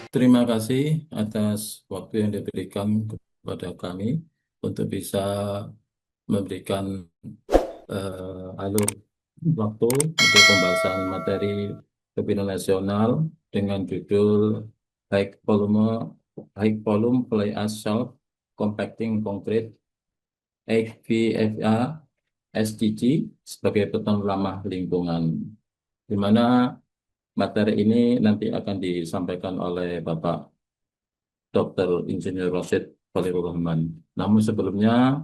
Terima kasih atas waktu yang diberikan kepada kami untuk bisa memberikan alur waktu untuk pembahasan materi webinar nasional dengan judul High Volume Fly Asphalt Compacting Concrete HVFA SDG sebagai beton ramah lingkungan, di mana materi ini nanti akan disampaikan oleh Bapak Dr. Insinyur Rosid Khalilur Rahman. Namun sebelumnya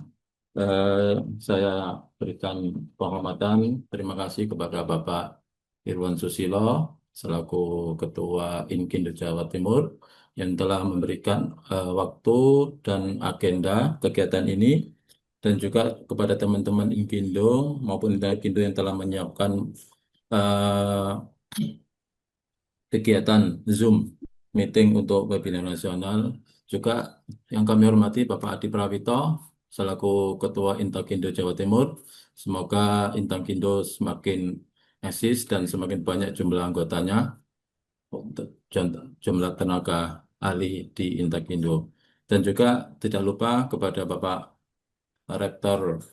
eh, saya berikan penghormatan, terima kasih kepada Bapak Irwan Susilo selaku Ketua Inkindo Jawa Timur yang telah memberikan waktu dan agenda kegiatan ini, dan juga kepada teman-teman Inkindo maupun Inkindo yang telah menyiapkan eh, kegiatan Zoom meeting untuk webinar nasional. Juga yang kami hormati Bapak Adi Prawito selaku Ketua Intakindo Jawa Timur. Semoga Intakindo semakin eksis dan semakin banyak jumlah anggotanya untuk jumlah tenaga ahli di Intakindo. Dan juga tidak lupa kepada Bapak Rektor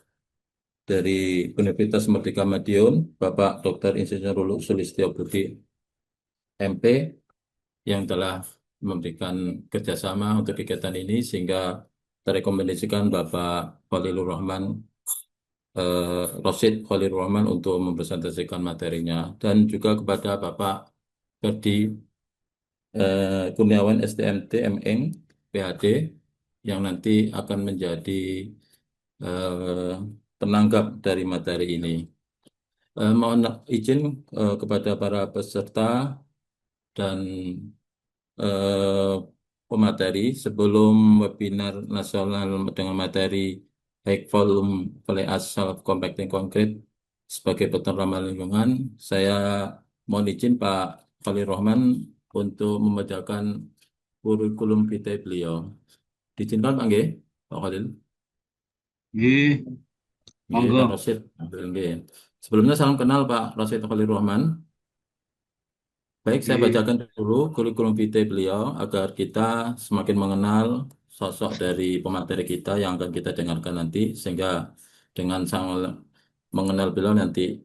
dari Universitas Merdeka Madiun, Bapak Dr. Insinyur Luluk Sulistyo Budi MP, yang telah memberikan kerjasama untuk kegiatan ini sehingga terekomendasikan Bapak Khalilur Rahman, Rosid Khalilur Rahman untuk mempresentasikan materinya, dan juga kepada Bapak Ferdi Kurniawan STMT MEng PhD yang nanti akan menjadi penanggap dari materi ini. Mohon izin kepada para peserta dan eh, pemateri sebelum webinar nasional dengan materi High Volume Fly Asphalt Compacting Concrete sebagai beton ramah lingkungan, saya mohon izin Pak Khalil Rohman untuk membacakan kurikulum vitae beliau. Diizinkan Pak Nggih, Pak Khalil. Nggih, Nggih, dan monggo. Rosid. Nggih. Sebelumnya salam kenal Pak Rosid Khalil Rohman. Baik, saya Nggih, bacakan dulu kurikulum vitae beliau agar kita semakin mengenal sosok dari pemateri kita yang akan kita dengarkan nanti, sehingga dengan sangat mengenal beliau nanti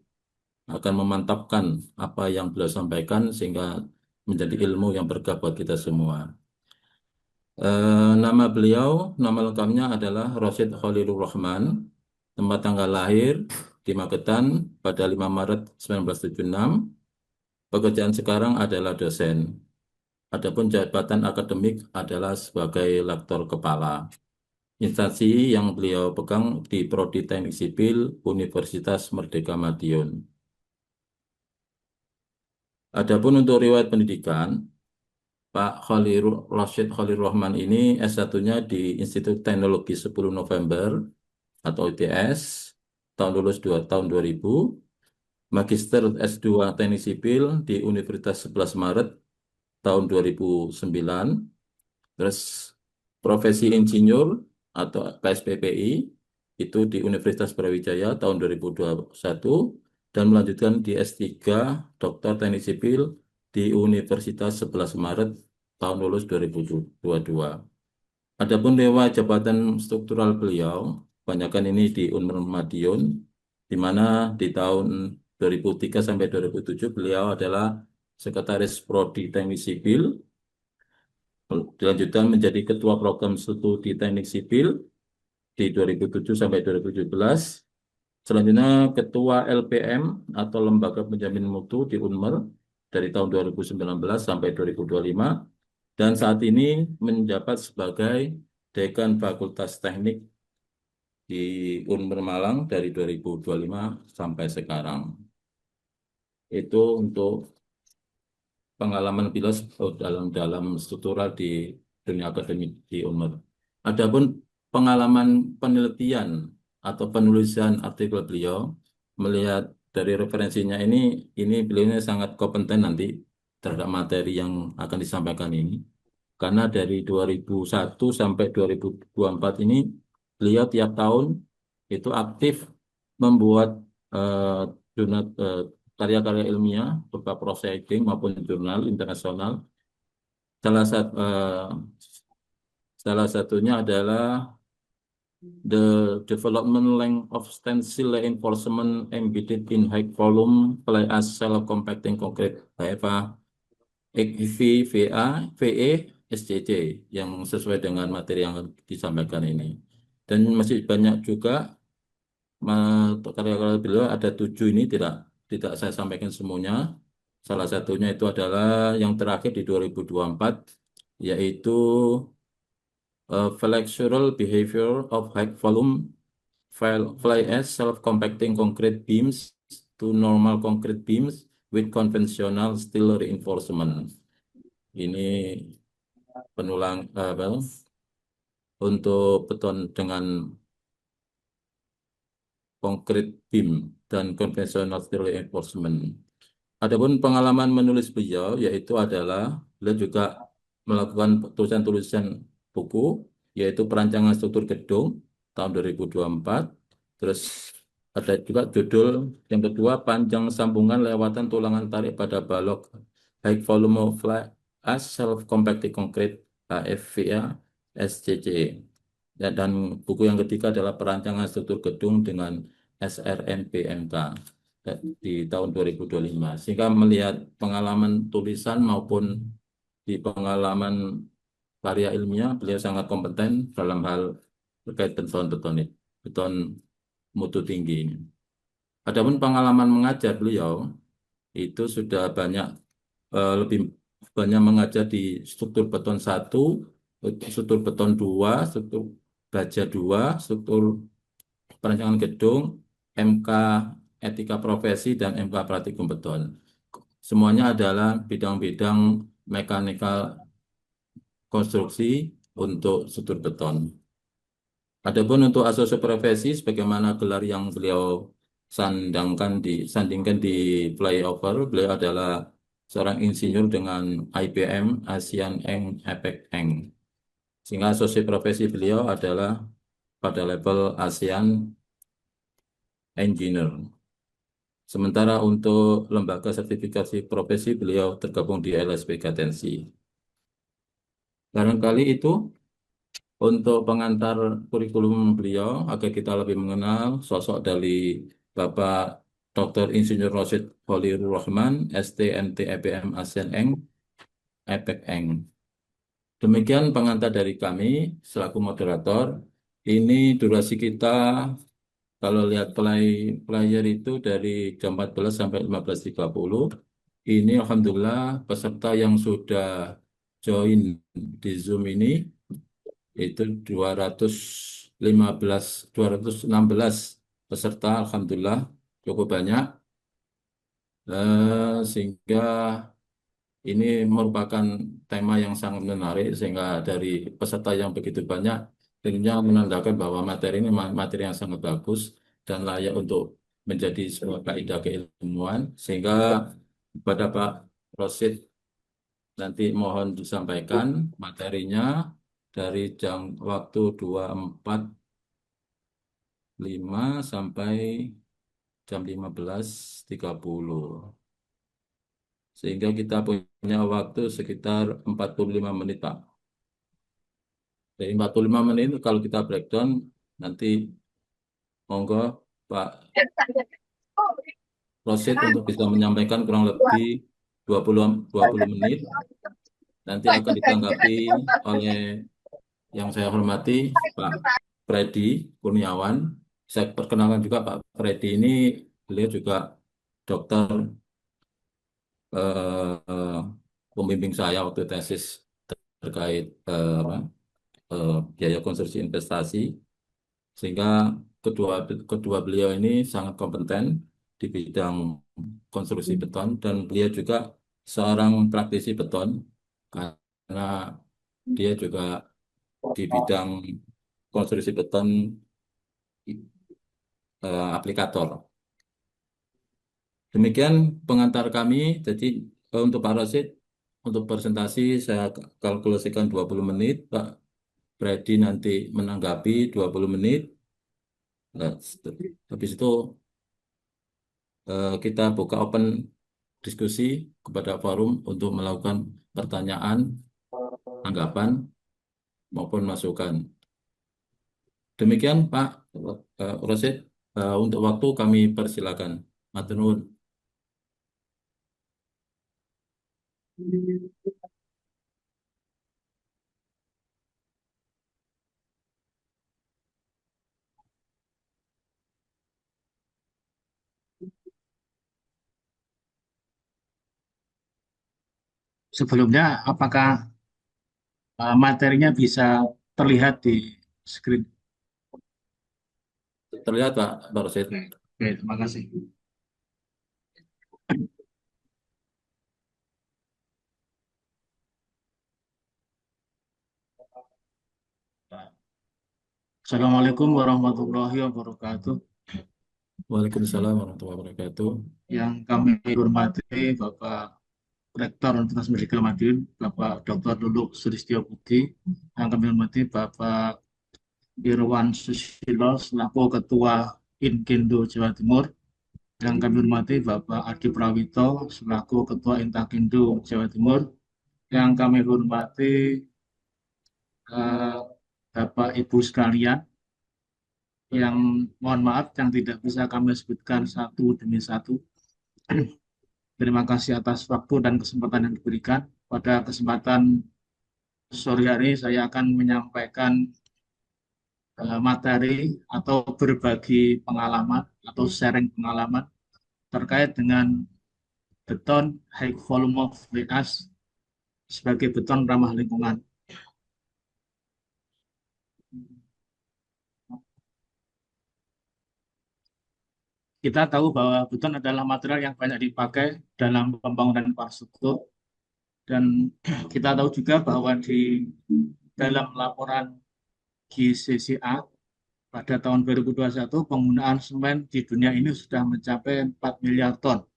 akan memantapkan apa yang beliau sampaikan sehingga menjadi ilmu yang berkah buat kita semua. Nama beliau, nama lengkapnya adalah Rosid Khalilur Rahman, tempat tanggal lahir di Magetan pada 5 Maret 1976. Pekerjaan sekarang adalah dosen. Adapun jabatan akademik adalah sebagai lektor kepala. Instansi yang beliau pegang di Prodi Teknik Sipil Universitas Merdeka Madiun. Adapun untuk riwayat pendidikan, Pak Khalil Rashid Khalil Rahman ini S1-nya di Institut Teknologi 10 November atau ITS tahun lulus tahun 2000, Magister S2 Teknik Sipil di Universitas 11 Maret tahun 2009. Terus profesi insinyur atau KSPPI itu di Universitas Brawijaya tahun 2021, dan melanjutkan di S3 Doktor Teknik Sipil di Universitas 11 Maret tahun lulus 2022. Adapun dewa jabatan struktural beliau, kebanyakan ini di Unmul Madiun, di mana di tahun 2003 sampai 2007 beliau adalah Sekretaris Prodi Teknik Sipil. Dilanjutkan menjadi Ketua Program Studi Teknik Sipil di 2007 sampai 2017. Selanjutnya Ketua LPM atau Lembaga Penjamin Mutu di Unmer dari tahun 2019 sampai 2025. Dan saat ini menjabat sebagai Dekan Fakultas Teknik di Unmer Malang dari 2025 sampai sekarang. Itu untuk pengalaman beliau dalam dalam struktural di dunia akademik di UNMER. Adapun pengalaman penelitian atau penulisan artikel beliau, melihat dari referensinya ini beliau ini sangat kompeten nanti terhadap materi yang akan disampaikan ini. Karena dari 2001 sampai 2024 ini beliau tiap tahun itu aktif membuat eh, jurnal karya-karya ilmiah berupa proceeding maupun jurnal internasional, salah satu salah satunya adalah the development length of stencil reinforcement embedded in high volume fly ash self-compacting concrete HFA XV, VA, VE, SCC yang sesuai dengan materi yang disampaikan ini. Dan masih banyak juga karya-karya beliau ada 7 ini tidak saya sampaikan semuanya. Salah satunya itu adalah yang terakhir di 2024 yaitu flexural behavior of high volume fly ash self-compacting concrete beams to normal concrete beams with conventional steel reinforcement. Ini penulang untuk beton dengan konkrit beam dan konvensional steel reinforcement. Adapun pengalaman menulis beliau yaitu adalah beliau juga melakukan tulisan-tulisan buku yaitu perancangan struktur gedung tahun 2024. Terus ada juga judul yang kedua panjang sambungan lewatan tulangan tarik pada balok high volume fly ash self compacted concrete HFVA SCC. Dan buku yang ketiga adalah perancangan struktur gedung dengan SRNPMK di tahun 2025. Sehingga melihat pengalaman tulisan maupun di pengalaman karya ilmiah, beliau sangat kompeten dalam hal terkait beton-beton ini, beton mutu tinggi ini. Adapun pengalaman mengajar beliau itu sudah lebih banyak mengajar di struktur beton 1, struktur beton 2, struktur baja 2, struktur perancangan gedung, MK etika profesi dan MK praktikum beton. Semuanya adalah bidang-bidang mekanikal konstruksi untuk struktur beton. Adapun untuk asosiasi profesi, sebagaimana gelar yang beliau sandingkan di flyover, beliau adalah seorang insinyur dengan IPM ASEAN Eng APEC Eng. Sehingga asosiasi profesi beliau adalah pada level ASEAN Engineer. Sementara untuk lembaga sertifikasi profesi beliau tergabung di LSP Gatensi. Barangkali itu untuk pengantar kurikulum beliau agar kita lebih mengenal sosok dari Bapak Dr. Insinyur Rosyid Holirur Rahman, STMT EPM ASEAN Eng, EPEC Eng. Demikian pengantar dari kami selaku moderator. Ini durasi kita kalau lihat player itu dari jam 14 sampai 15.30. Ini Alhamdulillah peserta yang sudah join di Zoom ini itu 216 peserta, Alhamdulillah cukup banyak. Sehingga ini merupakan tema yang sangat menarik, sehingga dari peserta yang begitu banyak, tentunya menandakan bahwa materi ini materi yang sangat bagus dan layak untuk menjadi sebuah kaidah keilmuan, sehingga kepada Pak Rosid nanti mohon disampaikan materinya dari jam waktu 24.5 sampai jam 15.30. Sehingga kita punya waktu sekitar 45 menit, Pak. Dari 45 menit itu kalau kita breakdown, nanti monggo Pak Rosid untuk bisa menyampaikan kurang lebih 20 menit. Nanti akan ditanggapi oleh yang saya hormati Pak Freddy Kurniawan. Saya perkenalkan juga Pak Freddy ini, beliau juga dokter eh, pembimbing saya waktu tesis terkait biaya konstruksi investasi, sehingga kedua kedua beliau ini sangat kompeten di bidang konstruksi beton dan beliau juga seorang praktisi beton karena dia juga di bidang konstruksi beton aplikator. Demikian pengantar kami. Jadi untuk Pak Rosid, untuk presentasi saya kalkulasikan 20 menit, Pak Brady nanti menanggapi 20 menit. Nah, habis itu kita buka open diskusi kepada forum untuk melakukan pertanyaan tanggapan maupun masukan. Demikian Pak Rosid, untuk waktu kami persilakan. Matur nuwun. Sebelumnya, apakah materinya bisa terlihat di screen? Terlihat Pak Rosid. Oke, terima kasih. Assalamualaikum warahmatullahi wabarakatuh. Waalaikumsalam warahmatullahi wabarakatuh. Yang kami hormati Bapak Rektor Universitas Medika Madiun, Bapak Dr. Luluk Sulistyo Budi, yang kami hormati Bapak Irwan Susilo selaku Ketua Inkindo Jawa Timur, yang kami hormati Bapak Adi Prawito selaku Ketua Intakindo Jawa Timur, yang kami hormati eh, Bapak Ibu sekalian, yang mohon maaf yang tidak bisa kami sebutkan satu demi satu. Terima kasih atas waktu dan kesempatan yang diberikan. Pada kesempatan sore hari saya akan menyampaikan materi atau berbagi pengalaman atau sharing pengalaman terkait dengan beton high volume of precast sebagai beton ramah lingkungan. Kita tahu bahwa beton adalah material yang banyak dipakai dalam pembangunan infrastruktur, dan kita tahu juga bahwa di dalam laporan GCCA pada tahun 2021 penggunaan semen di dunia ini sudah mencapai 4 miliar ton,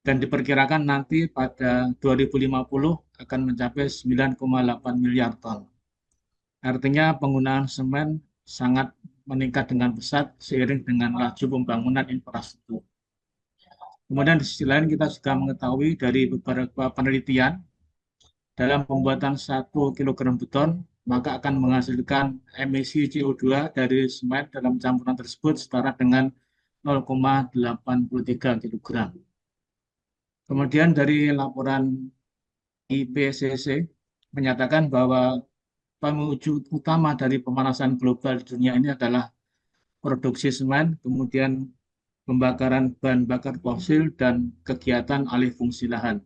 dan diperkirakan nanti pada 2050 akan mencapai 9,8 miliar ton. Artinya penggunaan semen sangat meningkat dengan pesat seiring dengan laju pembangunan infrastruktur. Kemudian di sisi lain kita juga mengetahui dari beberapa penelitian, dalam pembuatan 1 kilogram beton maka akan menghasilkan emisi CO2 dari semen dalam campuran tersebut setara dengan 0,83 kilogram. Kemudian dari laporan IPCC menyatakan bahwa pemicu utama dari pemanasan global di dunia ini adalah produksi semen, kemudian pembakaran bahan bakar fosil, dan kegiatan alih fungsi lahan.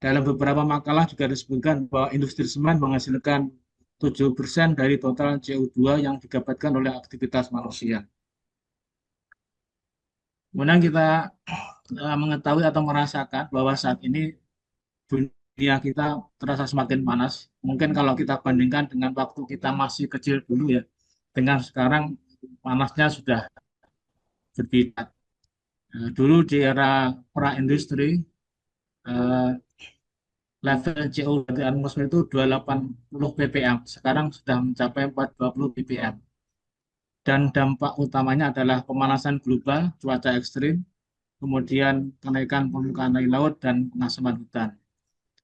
Dalam beberapa makalah juga disebutkan bahwa industri semen menghasilkan 7% dari total CO2 yang didapatkan oleh aktivitas manusia. Kemudian kita mengetahui atau merasakan bahwa saat ini dunia kita terasa semakin panas. Mungkin kalau kita bandingkan dengan waktu kita masih kecil dulu ya, dengan sekarang panasnya sudah berbeda. Dulu di era pra-industri, level CO2 di atmosfer itu 280 ppm, sekarang sudah mencapai 420 ppm. Dan dampak utamanya adalah pemanasan global, cuaca ekstrim, kemudian kenaikan permukaan air laut, dan pengasaman hutan.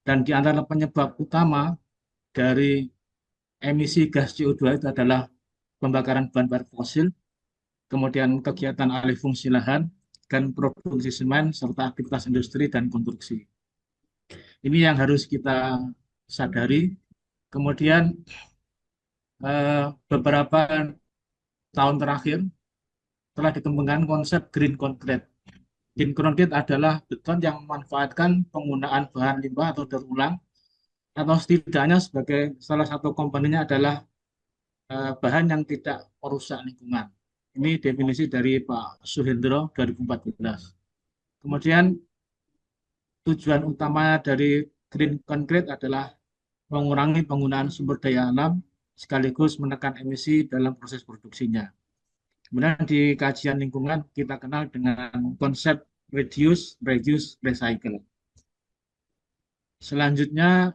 Dan di antara penyebab utama dari emisi gas CO2 itu adalah pembakaran bahan bakar fosil, kemudian kegiatan alih fungsi lahan, dan produksi semen, serta aktivitas industri dan konstruksi. Ini yang harus kita sadari. Kemudian beberapa tahun terakhir telah dikembangkan konsep green concrete. Green concrete adalah beton yang memanfaatkan penggunaan bahan limbah atau daur ulang, atau setidaknya sebagai salah satu komponennya adalah bahan yang tidak merusak lingkungan. Ini definisi dari Pak Suhendro 2014. Kemudian tujuan utama dari green concrete adalah mengurangi penggunaan sumber daya alam sekaligus menekan emisi dalam proses produksinya. Kemudian di kajian lingkungan kita kenal dengan konsep reduce, reuse, recycle. Selanjutnya,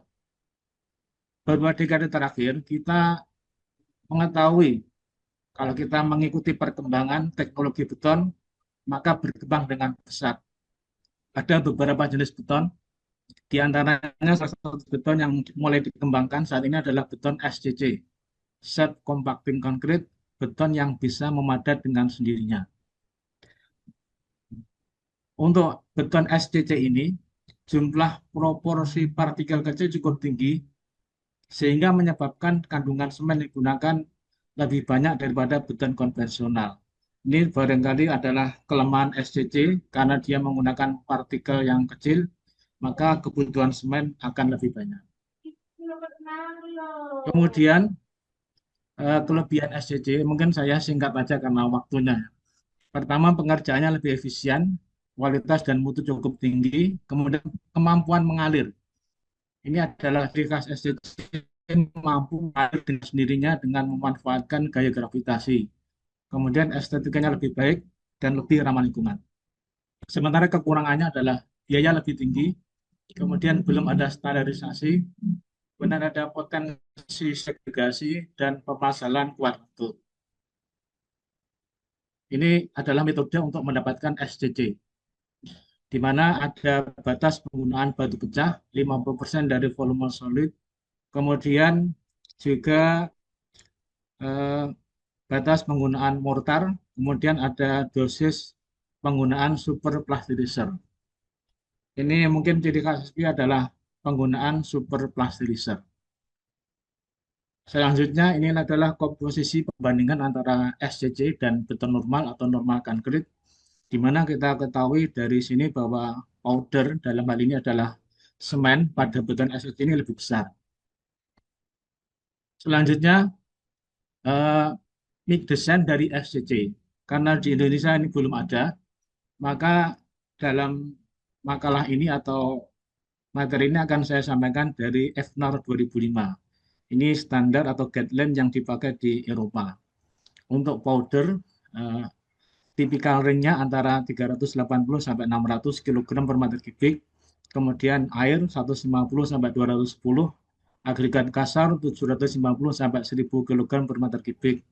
beberapa dekade terakhir kita mengetahui kalau kita mengikuti perkembangan teknologi beton, maka berkembang dengan pesat. Ada beberapa jenis beton Di antaranya salah satu beton yang mulai dikembangkan saat ini adalah beton SCC, Self Compacting Concrete, beton yang bisa memadat dengan sendirinya. Untuk beton SCC ini, jumlah proporsi partikel kecil cukup tinggi, sehingga menyebabkan kandungan semen yang digunakan lebih banyak daripada beton konvensional. Ini barangkali adalah kelemahan SCC karena dia menggunakan partikel yang kecil, maka kebutuhan semen akan lebih banyak. Kemudian kelebihan SCC, mungkin saya singkat aja karena waktunya. Pertama, pengerjaannya lebih efisien, kualitas dan mutu cukup tinggi, kemudian kemampuan mengalir. Ini adalah ciri khas SCC, mampu mengalir dengan sendirinya dengan memanfaatkan gaya gravitasi. Kemudian estetikanya lebih baik dan lebih ramah lingkungan. Sementara kekurangannya adalah biaya lebih tinggi, kemudian belum ada standarisasi, benar ada potensi segregasi dan pemasalan kuat. Ini adalah metode untuk mendapatkan SCC, di mana ada batas penggunaan batu pecah 50% dari volume solid, kemudian juga eh, batas penggunaan mortar, kemudian ada dosis penggunaan super plasticizer. Ini mungkin ciri khasnya adalah penggunaan super plasticizer. Selanjutnya ini adalah komposisi perbandingan antara SCC dan beton normal atau normal concrete, di mana kita ketahui dari sini bahwa powder dalam hal ini adalah semen pada beton SCC ini lebih besar. Selanjutnya mix design dari SCC. Karena di Indonesia ini belum ada, maka dalam makalah ini atau materi ini akan saya sampaikan dari FNAR 2005. Ini standar atau guideline yang dipakai di Eropa. Untuk powder, eh, tipikal ringnya antara 380 sampai 600 kg per meter kubik, kemudian air 150 sampai 210, agregat kasar 750 sampai 1000 kg per meter kubik,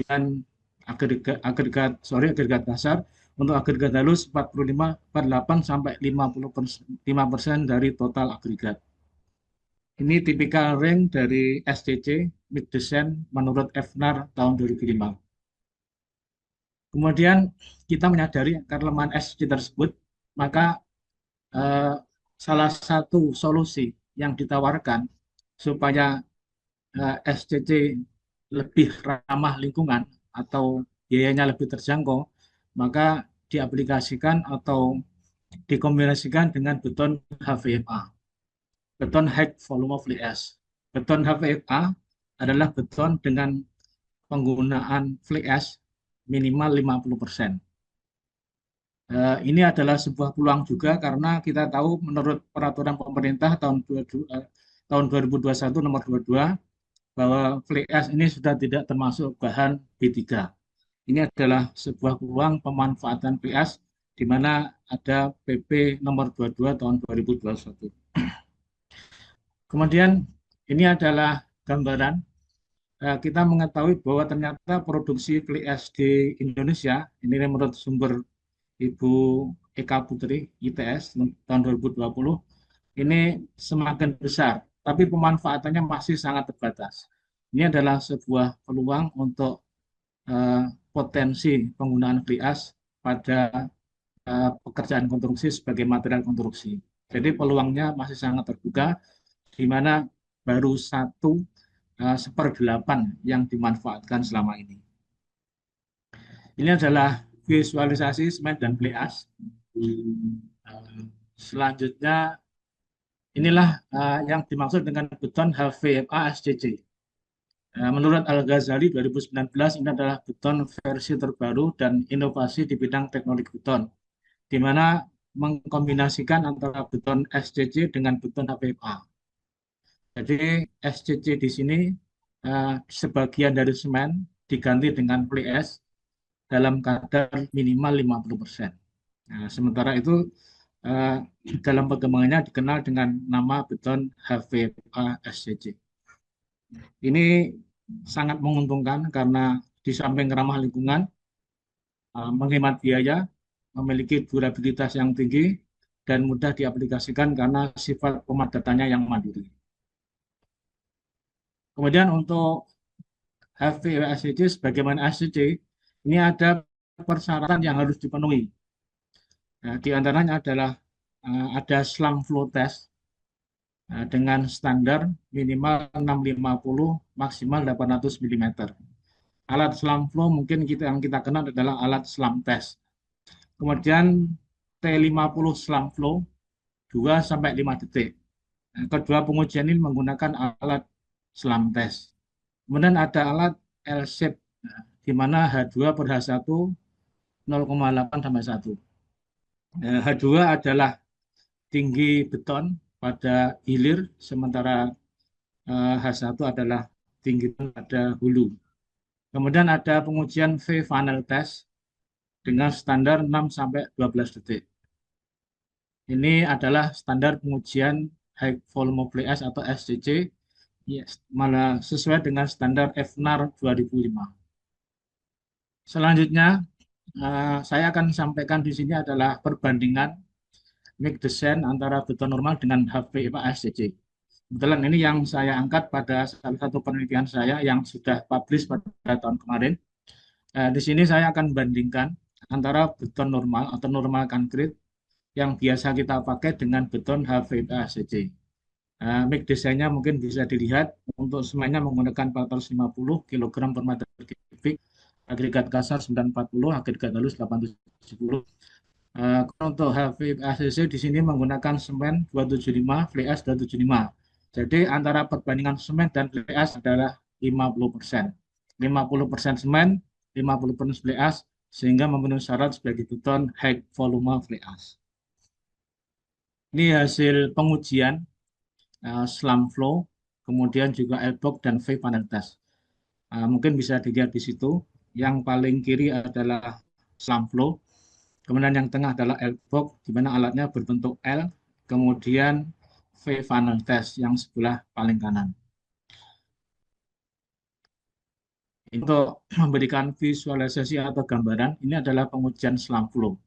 dan agregat kasar untuk agregat halus 48 sampai 5% dari total agregat. Ini tipikal ring dari SCC mid design menurut FNAR tahun 2005. Kemudian kita menyadari kelemahan SCC tersebut, maka eh, salah satu solusi yang ditawarkan supaya SCC lebih ramah lingkungan atau biayanya lebih terjangkau, maka diaplikasikan atau dikombinasikan dengan beton HVFA, beton High Volume Fly Ash. Beton HVFA adalah beton dengan penggunaan fly ash minimal 50%. Ini adalah sebuah peluang juga karena kita tahu menurut peraturan pemerintah tahun 2021 nomor 22 bahwa fly ash ini sudah tidak termasuk bahan B3. Ini adalah sebuah peluang pemanfaatan fly ash di mana ada PP nomor 22 tahun 2021. Kemudian ini adalah gambaran kita mengetahui bahwa ternyata produksi fly ash di Indonesia ini menurut sumber Ibu Eka Putri ITS tahun 2020 ini semakin besar, tapi pemanfaatannya masih sangat terbatas. Ini adalah sebuah peluang untuk uh, potensi penggunaan fly ash pada pekerjaan konstruksi sebagai material konstruksi. Jadi peluangnya masih sangat terbuka, di mana baru 1/8 yang dimanfaatkan selama ini. Ini adalah visualisasi semen dan fly ash. Selanjutnya, inilah yang dimaksud dengan beton HVFA SCC. Menurut Al-Ghazali 2019, ini adalah beton versi terbaru dan inovasi di bidang teknologi beton, di mana mengkombinasikan antara beton SCC dengan beton HVFA. Jadi SCC di sini sebagian dari semen diganti dengan fly ash dalam kadar minimal 50%. Nah, sementara itu dalam perkembangannya dikenal dengan nama beton HVA SCC. Ini sangat menguntungkan karena di samping ramah lingkungan, menghemat biaya, memiliki durabilitas yang tinggi, dan mudah diaplikasikan karena sifat pemadatannya yang mandiri. Kemudian untuk HVACC sebagaimana ACC, ini ada persyaratan yang harus dipenuhi. Nah, di antaranya adalah ada slump flow test dengan standar minimal 650 maksimal 800 mm. Alat slump flow mungkin yang kita kenal adalah alat slump test. Kemudian T50 slump flow 2 sampai 5 detik. Nah, kedua pengujian ini menggunakan alat slump test. Kemudian ada alat L-shape di mana H2 per H1 0,8 sampai 1. H2 adalah tinggi beton pada hilir, sementara H1 adalah tinggi pada hulu. Kemudian ada pengujian V-funnel test dengan standar 6 sampai 12 detik. Ini adalah standar pengujian high volume flash atau SCC, malah sesuai dengan standar FNAR 2005. Selanjutnya, saya akan sampaikan di sini adalah perbandingan mix design antara beton normal dengan HVIPA SCC. Kebetulan ini yang saya angkat pada salah satu penelitian saya yang sudah publish pada tahun kemarin. Di sini saya akan bandingkan antara beton normal atau normal konkrit yang biasa kita pakai dengan beton HVIPA SCC. Mix desainnya mungkin bisa dilihat untuk semuanya menggunakan 450 kg per meter kubik, agregat kasar 940, agregat halus 870. Untuk HVACC di sini menggunakan semen 275, fly ash 275. Jadi antara perbandingan semen dan fly ash adalah 50%. 50% semen, 50% fly ash, sehingga memenuhi syarat sebagai beton high volume fly ash. Ini hasil pengujian slump flow, kemudian juga L-box dan V-funnel test. Mungkin bisa dilihat di situ. Yang paling kiri adalah slump flow, kemudian yang tengah adalah L-box, di mana alatnya berbentuk L, kemudian V-funnel test yang sebelah paling kanan. Untuk memberikan visualisasi atau gambaran, ini adalah pengujian slump flow.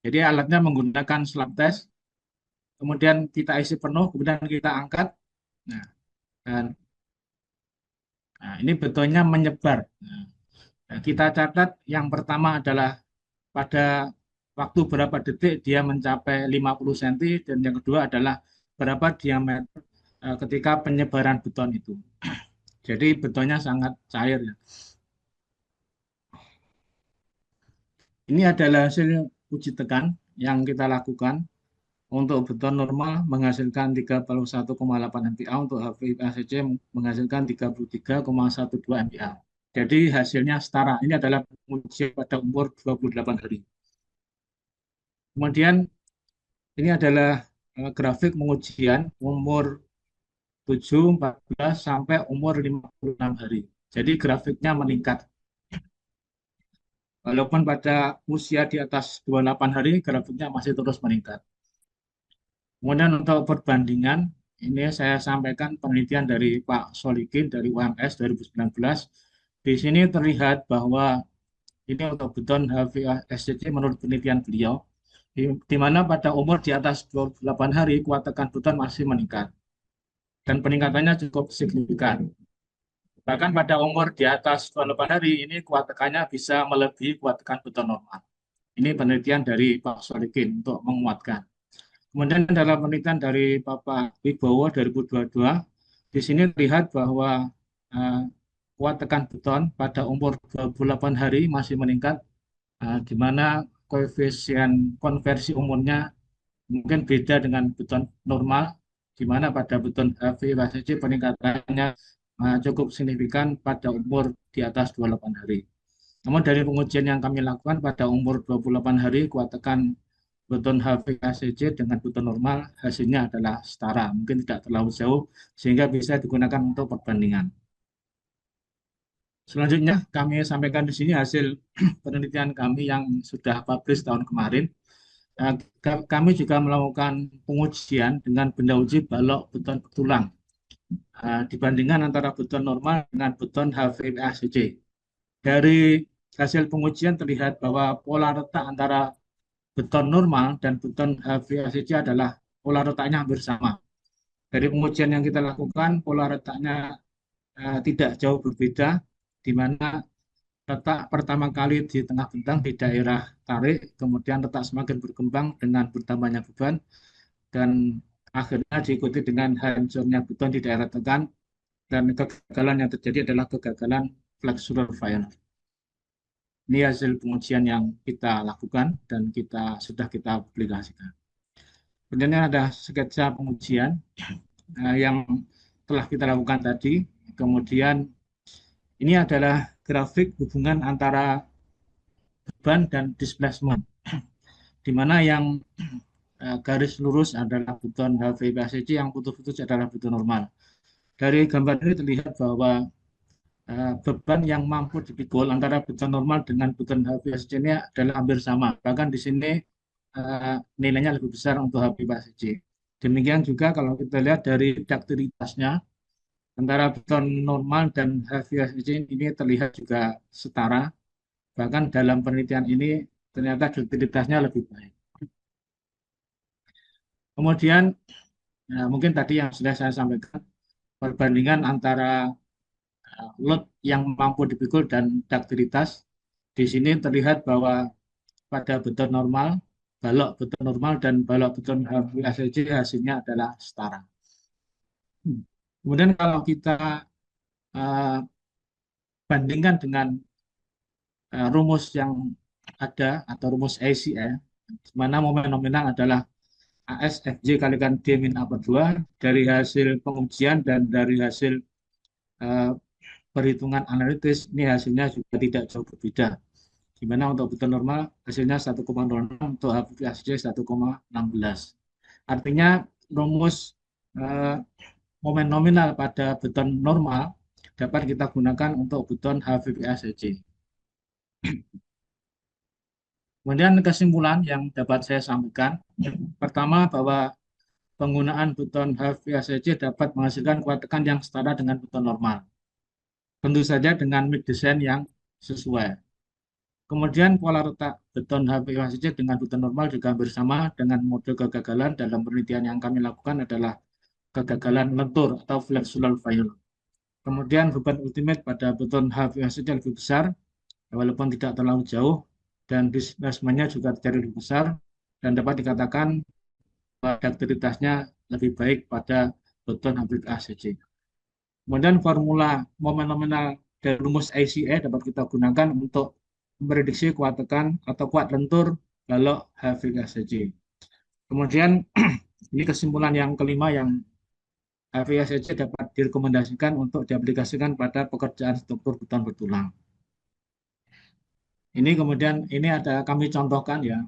Jadi alatnya menggunakan slump test, kemudian kita isi penuh, kemudian kita angkat. Nah, ini betonnya menyebar. Nah, kita catat yang pertama adalah pada waktu berapa detik dia mencapai 50 cm, dan yang kedua adalah berapa diameter ketika penyebaran beton itu. Jadi betonnya sangat cair. Ini adalah hasil uji tekan yang kita lakukan. Untuk beton normal menghasilkan 31,8 MPa, untuk HVACC menghasilkan 33,12 MPa. Jadi hasilnya setara. Ini adalah uji pada umur 28 hari. Kemudian ini adalah grafik pengujian umur 7, 14, sampai umur 56 hari. Jadi grafiknya meningkat. Walaupun pada usia di atas 28 hari, grafiknya masih terus meningkat. Kemudian untuk perbandingan, ini saya sampaikan penelitian dari Pak Solikin dari UMS 2019. Di sini terlihat bahwa ini untuk beton HVACC menurut penelitian beliau, di mana pada umur di atas 28 hari kuat tekan beton masih meningkat. Dan peningkatannya cukup signifikan. Bahkan pada umur di atas 28 hari ini kuat tekannya bisa melebihi kuat tekan beton normal. Ini penelitian dari Pak Solikin untuk menguatkan. Kemudian dalam penelitian dari Bapak Wibowo 2022, di sini terlihat bahwa kuat tekan beton pada umur 28 hari masih meningkat, di mana koefisien konversi umurnya mungkin beda dengan beton normal, di mana pada beton HVACC peningkatannya cukup signifikan pada umur di atas 28 hari. Namun dari pengujian yang kami lakukan pada umur 28 hari, kuat tekan beton HVACC dengan beton normal hasilnya adalah setara, mungkin tidak terlalu jauh, sehingga bisa digunakan untuk perbandingan. Selanjutnya kami sampaikan di sini hasil penelitian kami yang sudah publish tahun kemarin. Kami juga melakukan pengujian dengan benda uji balok beton bertulang, dibandingkan antara beton normal dengan beton HVACC. Dari hasil pengujian terlihat bahwa pola retak antara beton normal dan beton HVACC adalah pola retaknya hampir sama. Dari pengujian yang kita lakukan, pola retaknya tidak jauh berbeda, di mana letak pertama kali di tengah bentang di daerah tarik, kemudian letak semakin berkembang dengan bertambahnya beban, dan akhirnya diikuti dengan hancurnya beton di daerah tekan, dan kegagalan yang terjadi adalah kegagalan flexural failure. Ini hasil pengujian yang kita lakukan dan sudah kita aplikasikan. Kemudian ada sketsa pengujian yang telah kita lakukan tadi. Kemudian ini adalah grafik hubungan antara beban dan displacement, di mana yang garis lurus adalah beton HVACC, yang putus-putus adalah beton normal. Dari gambar ini terlihat bahwa beban yang mampu dipikul antara beton normal dengan beton HVACC ini adalah hampir sama. Bahkan di sini nilainya lebih besar untuk HVACC. Demikian juga kalau kita lihat dari ductilitasnya, antara beton normal dan HVACC ini terlihat juga setara. Bahkan dalam penelitian ini ternyata ductilitasnya lebih baik. Kemudian mungkin tadi yang sudah saya sampaikan, perbandingan antara load yang mampu dipikul dan ductilitas. Di sini terlihat bahwa pada beton normal, balok beton normal dan balok beton HVACC hasilnya adalah setara. Kemudian kalau kita bandingkan dengan rumus yang ada atau rumus ACE, di mana momen nominal adalah AS FJ kalikan D min A per 2 dari hasil pengujian dan dari hasil perhitungan analitis, ini hasilnya juga tidak jauh berbeda. Di mana untuk beton normal hasilnya 1,06, untuk HVACC 1,16. Artinya rumus momen nominal pada beton normal dapat kita gunakan untuk beton HVACC. Kemudian kesimpulan yang dapat saya sampaikan, pertama bahwa penggunaan beton HVACC dapat menghasilkan kuat tekan yang setara dengan beton normal. Tentu saja dengan mid design yang sesuai. Kemudian pola retak beton HVACC dengan beton normal juga bersama, dengan mode kegagalan dalam penelitian yang kami lakukan adalah kegagalan lentur atau flexural failure. Kemudian beban ultimate pada beton HVACC lebih besar, walaupun tidak terlalu jauh, dan displacement-nya juga terjadi lebih besar, dan dapat dikatakan ductilitasnya lebih baik pada beton HVACC. Kemudian formula momen nominal dari rumus ACE dapat kita gunakan untuk memprediksi kuat tekan atau kuat lentur balok HVACC. Kemudian ini kesimpulan yang kelima, yang HVACC dapat direkomendasikan untuk diaplikasikan pada pekerjaan struktur beton bertulang. Ini kemudian ini ada kami contohkan ya,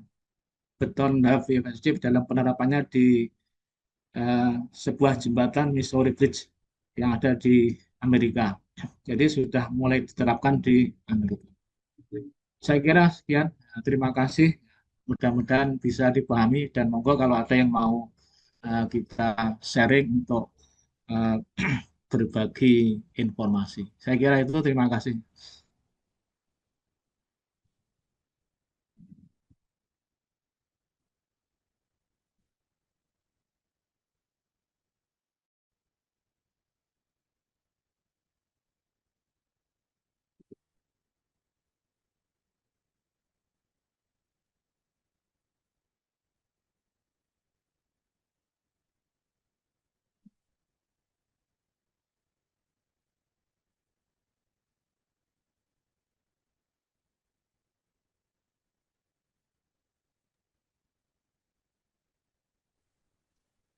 beton HVACC dalam penerapannya di sebuah jembatan Missouri Bridge yang ada di Amerika. Jadi sudah mulai diterapkan di Amerika. Saya kira sekian. Terima kasih. Mudah-mudahan bisa dipahami, dan monggo kalau ada yang mau kita sharing untuk berbagi informasi. Saya kira itu. Terima kasih.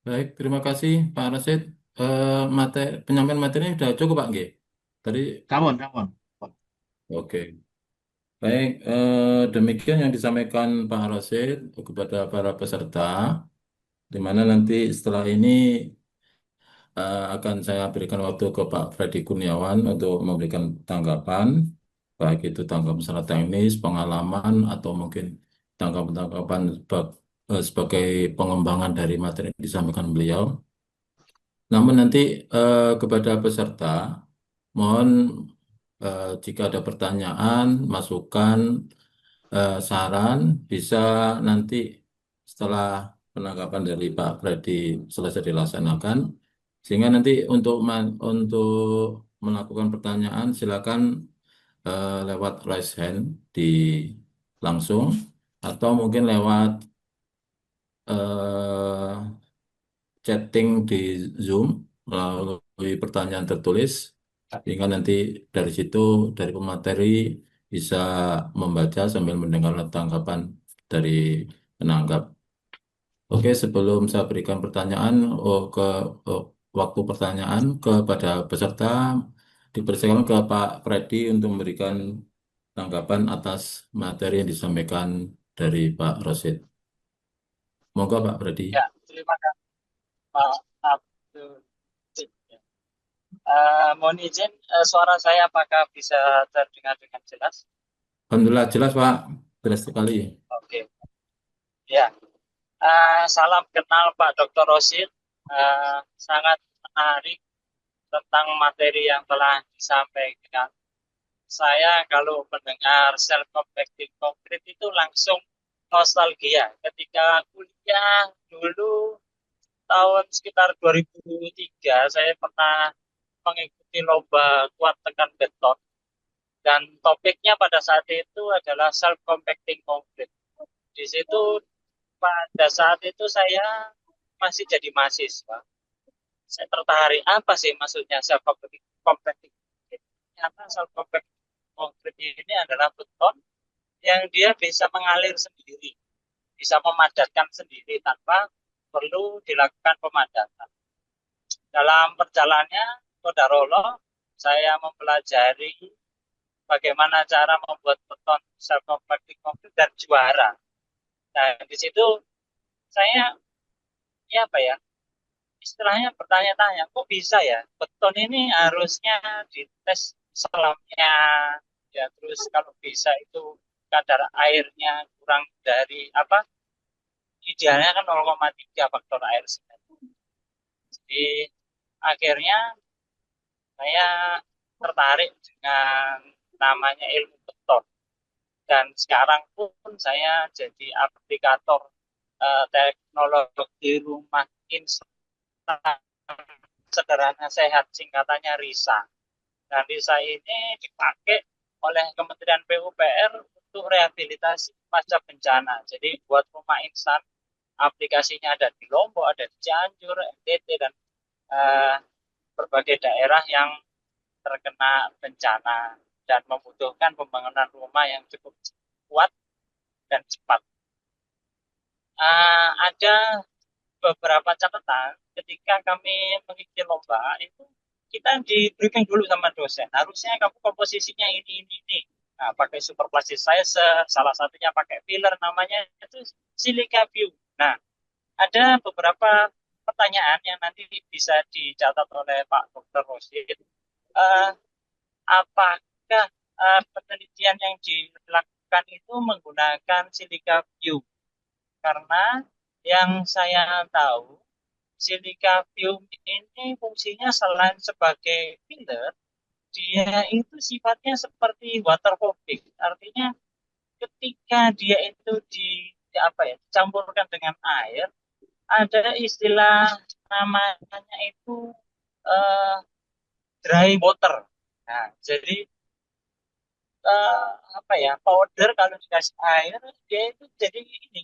Baik, terima kasih Pak Rasid. Penyampaian materinya sudah cukup Pak G. Tadi, Namun. oke. Baik, demikian yang disampaikan Pak Rasid kepada para peserta, di mana nanti setelah ini akan saya berikan waktu ke Pak Freddy Kurniawan untuk memberikan tanggapan, baik itu tanggapan secara teknis, pengalaman, atau mungkin tanggapan-tanggapan sebagai pengembangan dari materi yang disampaikan beliau. Namun nanti kepada peserta, mohon Jika ada pertanyaan, masukan, saran, bisa nanti setelah penanggapan dari Pak Freddy selesai dilaksanakan. Sehingga nanti untuk melakukan pertanyaan, silakan lewat raise hand di langsung atau mungkin lewat eh, chatting di Zoom melalui pertanyaan tertulis, sehingga nanti dari situ dari pemateri bisa membaca sambil mendengar tanggapan dari penanggap. Oke, sebelum saya berikan pertanyaan oh, waktu pertanyaan kepada peserta, dipersilakan ke Pak Freddy untuk memberikan tanggapan atas materi yang disampaikan dari Pak Rosid. Monggo Pak Freddy. Ya, terima kasih Pak Abdul. Mohon izin, suara saya apakah bisa terdengar dengan jelas? Alhamdulillah jelas Pak, jelas sekali. Oke, ya. Salam kenal Pak Dr. Rosid. Sangat menarik tentang materi yang telah disampaikan. Saya kalau mendengar self-compacting concrete itu langsung nostalgia. Ketika kuliah dulu tahun sekitar 2003, saya pernah mengikuti lomba kuat tekan beton. Dan topiknya pada saat itu adalah self-compacting concrete. Di situ pada saat itu saya masih jadi mahasiswa. Saya tertarik apa sih maksudnya self-compacting concrete. Ternyata self-compacting concrete ini adalah beton yang dia bisa mengalir sendiri, bisa memadatkan sendiri tanpa perlu dilakukan pemadatan. Dalam perjalanannya, Kodarolo, saya mempelajari bagaimana cara membuat beton self-compacting concrete dan juara. Nah, di situ saya ya apa ya, istilahnya bertanya-tanya, kok bisa ya beton ini harusnya dites selamnya, ya terus kalau bisa itu kadar airnya kurang dari apa, idealnya kan 0,3 faktor air semen. Jadi akhirnya saya tertarik dengan namanya ilmu beton. Dan sekarang pun saya jadi aplikator teknologi rumah instan sederhana sehat, singkatannya RISA. Dan RISA ini dipakai oleh Kementerian PUPR untuk rehabilitasi pasca bencana. Jadi buat rumah instan, aplikasinya ada di Lombok, ada di Cianjur, NTT, dan berbagai daerah yang terkena bencana dan membutuhkan pembangunan rumah yang cukup kuat dan cepat. Ada beberapa catatan ketika kami mengikuti lomba itu kita di briefing dulu sama dosen. Harusnya kamu komposisinya ini. Nah, pakai super plasticizer, salah satunya pakai filler namanya itu silica view. Nah, ada beberapa pertanyaan yang nanti bisa dicatat oleh Pak Dr. Rosid. Uh, apakah penelitian yang dilakukan itu menggunakan silica view? Karena yang saya tahu, silica fume ini fungsinya selain sebagai filler, dia itu sifatnya seperti waterproofing. Artinya ketika dia itu apa ya, dicampurkan dengan air, ada istilah namanya itu uh, dry water. Nah, jadi apa ya, powder kalau dikasih air dia itu jadi ini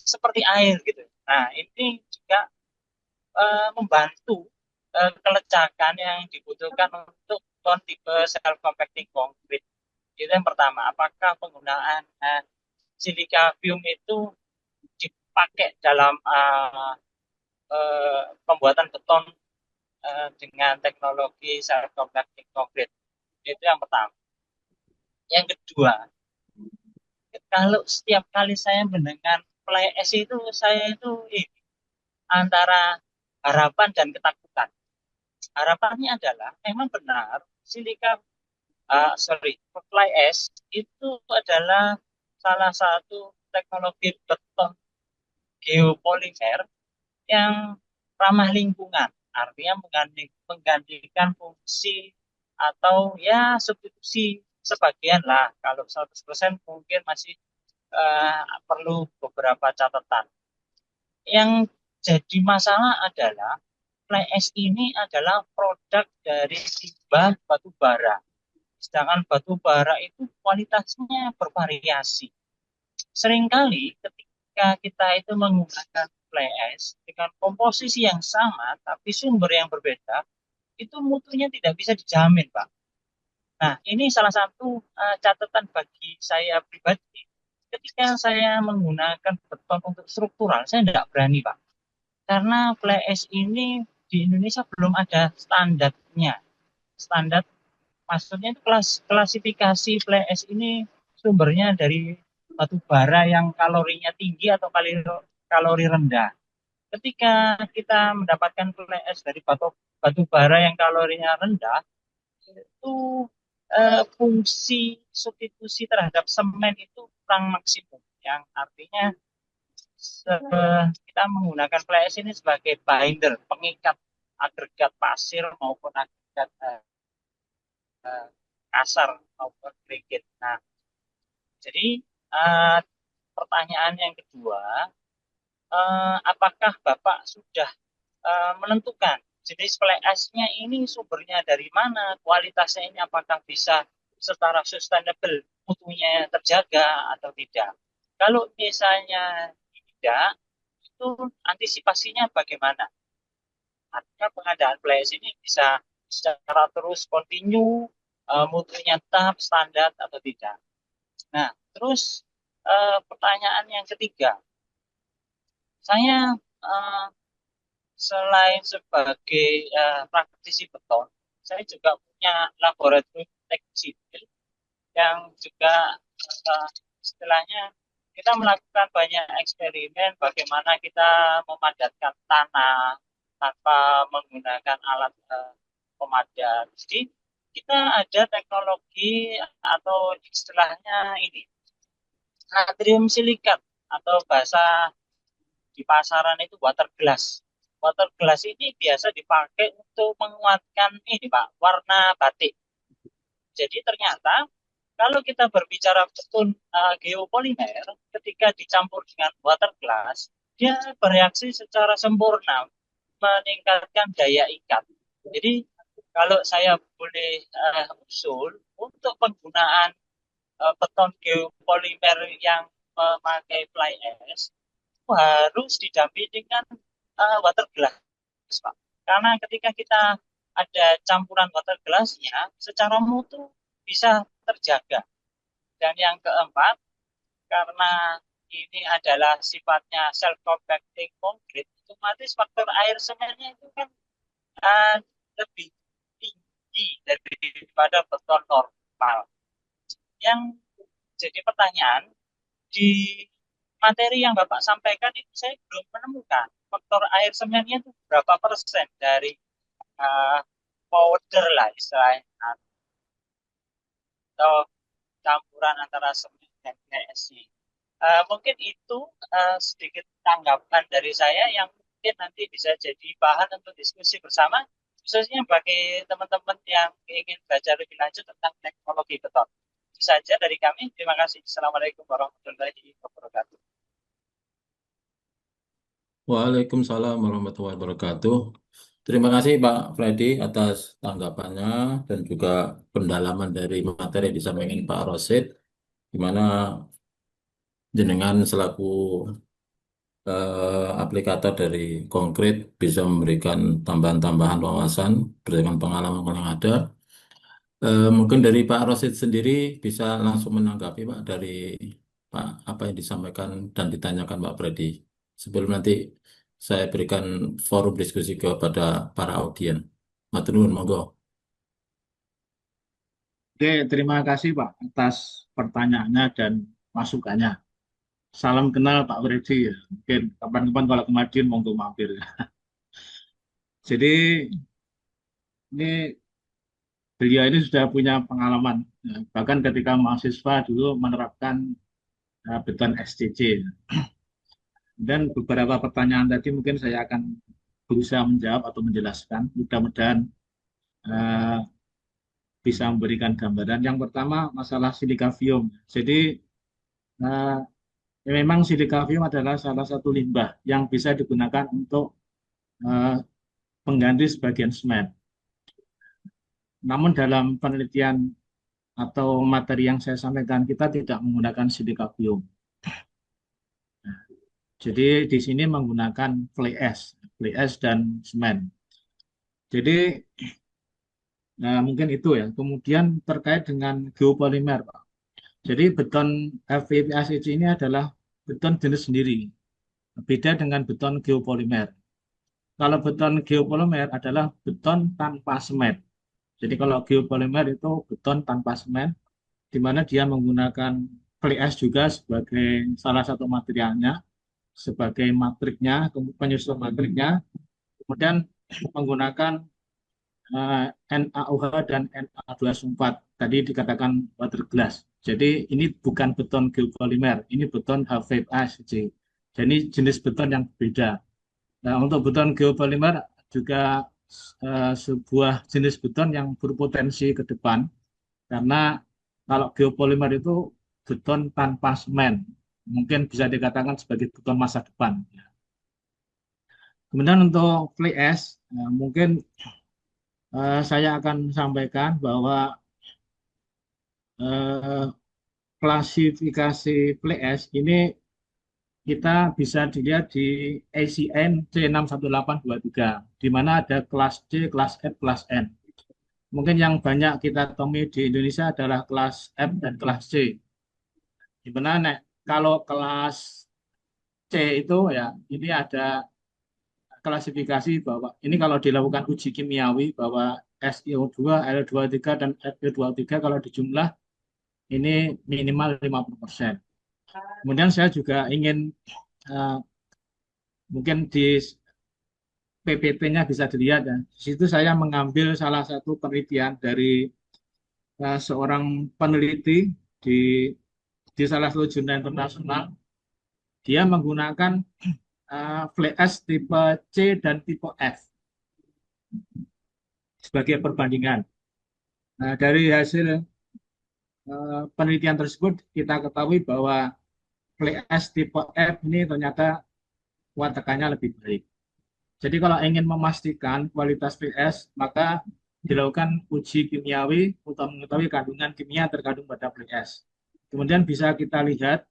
seperti air gitu. Nah, ini juga membantu kelecakan yang dibutuhkan untuk ton tipe self compacting concrete. Itu yang pertama. Apakah penggunaan silica fume itu dipakai dalam pembuatan beton dengan teknologi self compacting concrete? Itu yang pertama. Yang kedua, kalau setiap kali saya mendengar fly ash itu saya itu antara harapan dan ketakutan. Harapannya adalah memang benar silika fly ash itu adalah salah satu teknologi beton geopolimer yang ramah lingkungan, artinya menggantikan fungsi atau ya substitusi sebagian lah. Kalau 100% mungkin masih perlu beberapa catatan. Yang jadi masalah adalah fly ash ini adalah produk dari limbah batu bara. Sedangkan batu bara itu kualitasnya bervariasi. Seringkali ketika kita itu menggunakan fly ash dengan komposisi yang sama tapi sumber yang berbeda, itu mutunya tidak bisa dijamin, Pak. Nah, ini salah satu catatan bagi saya pribadi. Ketika saya menggunakan beton untuk struktural, saya tidak berani, Pak. Karena fly ash ini di Indonesia belum ada standarnya. Standar maksudnya itu klasifikasi fly ash ini sumbernya dari batu bara yang kalorinya tinggi atau kalori rendah. Ketika kita mendapatkan fly ash dari batu bara yang kalorinya rendah, itu fungsi substitusi terhadap semen itu kurang maksimum, yang artinya kita menggunakan fly ash ini sebagai binder, pengikat agregat pasir maupun agregat kasar maupun rigid. Nah, jadi pertanyaan yang kedua, apakah Bapak sudah menentukan jenis fly ash-nya ini sumbernya dari mana, kualitasnya ini apakah bisa secara sustainable, mutunya terjaga atau tidak? Kalau misalnya tidak, itu antisipasinya bagaimana? Artinya pengadaan fly ash ini bisa secara terus kontinu, mutunya tetap standar atau tidak. Nah, terus pertanyaan yang ketiga, saya selain sebagai praktisi beton, saya juga punya laboratorium teknik sipil yang juga istilahnya kita melakukan banyak eksperimen bagaimana kita memadatkan tanah tanpa menggunakan alat pemadam. Jadi kita ada teknologi atau istilahnya ini natrium silikat atau bahasa di pasaran itu water glass. Water glass ini biasa dipakai untuk menguatkan ini Pak, warna batik. Jadi ternyata kalau kita berbicara beton geopolimer, ketika dicampur dengan water glass, dia bereaksi secara sempurna, meningkatkan daya ikat. Jadi kalau saya boleh usul untuk penggunaan beton geopolimer yang memakai fly ash harus didampingi dengan water glass, Pak. Karena ketika kita ada campuran water glassnya, secara mutu bisa terjaga. Dan yang keempat, karena ini adalah sifatnya self-compacting concrete, otomatis faktor air semennya itu kan lebih tinggi daripada beton normal. Yang jadi pertanyaan, di materi yang Bapak sampaikan itu saya belum menemukan faktor air semennya itu berapa persen dari powder lah istilahnya, atau campuran antara semen dan PSI. Mungkin itu sedikit tanggapan dari saya yang mungkin nanti bisa jadi bahan untuk diskusi bersama, khususnya bagi teman-teman yang ingin belajar lebih lanjut tentang teknologi beton. Itu saja dari kami. Terima kasih. Assalamualaikum warahmatullahi wabarakatuh. Waalaikumsalam warahmatullahi wabarakatuh. Terima kasih Pak Freddy atas tanggapannya dan juga pendalaman dari materi yang disampaikan Pak Rosid, di mana jenengan selaku aplikator dari konkret bisa memberikan tambahan-tambahan wawasan berdasarkan pengalaman yang ada. Mungkin dari Pak Rosid sendiri bisa langsung menanggapi Pak dari Pak apa yang disampaikan dan ditanyakan Pak Freddy. Sebelum nanti saya berikan forum diskusi kepada para audien. Matur nuwun, monggo. Oke, terima kasih Pak atas pertanyaannya dan masukannya. Salam kenal Pak Freddy ya. Mungkin kapan-kapan kalau ke Madiun monggo mampir. Jadi ini beliau ini sudah punya pengalaman, ya, bahkan ketika mahasiswa dulu menerapkan beton SCC. Dan beberapa pertanyaan tadi mungkin saya akan berusaha menjawab atau menjelaskan. Mudah-mudahan bisa memberikan gambaran. Yang pertama masalah silikavium. Jadi eh, memang silikavium adalah salah satu limbah yang bisa digunakan untuk eh, pengganti sebagian semen. Namun dalam penelitian atau materi yang saya sampaikan, kita tidak menggunakan silikavium. Jadi di sini menggunakan fly ash dan semen. Jadi mungkin itu ya. Kemudian terkait dengan geopolimer, Pak. Jadi beton FVPACC ini adalah beton jenis sendiri, beda dengan beton geopolimer. Kalau beton geopolimer adalah beton tanpa semen. Jadi kalau geopolimer itu beton tanpa semen, di mana dia menggunakan fly ash juga sebagai salah satu materialnya, sebagai matriknya, penyusun matriknya, kemudian menggunakan NaOH dan Na2S4 tadi dikatakan water glass. Jadi ini bukan beton geopolimer, ini beton HVACC. Jadi jenis beton yang berbeda. Nah, untuk beton geopolimer juga sebuah jenis beton yang berpotensi ke depan, karena kalau geopolimer itu beton tanpa semen, mungkin bisa dikatakan sebagai beton masa depan. Kemudian untuk fly ash, mungkin saya akan sampaikan bahwa eh, klasifikasi fly ash ini kita bisa dilihat di ACN C61823, di mana ada kelas C, kelas F, kelas N. Mungkin yang banyak kita temui di Indonesia adalah kelas F dan kelas C. Di mana kalau kelas C itu ya ini ada klasifikasi bahwa ini kalau dilakukan uji kimiawi bahwa SiO2, L23 dan Fe23 kalau dijumlah ini minimal 50%. Kemudian saya juga ingin mungkin di PPT-nya bisa dilihat ya. Di situ saya mengambil salah satu penelitian dari seorang peneliti di salah satu jurnal internasional. Dia menggunakan fly ash tipe C dan tipe F sebagai perbandingan. Nah, dari hasil penelitian tersebut kita ketahui bahwa fly ash tipe F ini ternyata kuat tekannya lebih baik. Jadi kalau ingin memastikan kualitas fly ash, maka dilakukan uji kimiawi untuk mengetahui kandungan kimia terkandung pada fly ash. Kemudian bisa kita lihat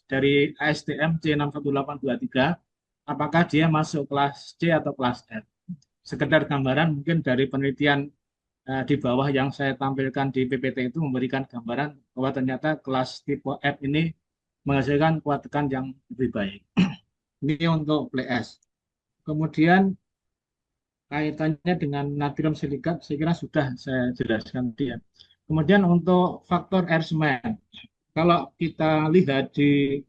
dari ASTM C61823, apakah dia masuk kelas C atau kelas F. Sekedar gambaran mungkin dari penelitian di bawah yang saya tampilkan di PPT itu memberikan gambaran bahwa ternyata kelas tipe F ini menghasilkan kuat tekan yang lebih baik. Ini untuk fly ash. Kemudian kaitannya dengan natrium silikat saya kira sudah saya jelaskan dia. Kemudian untuk faktor air semen, kalau kita lihat di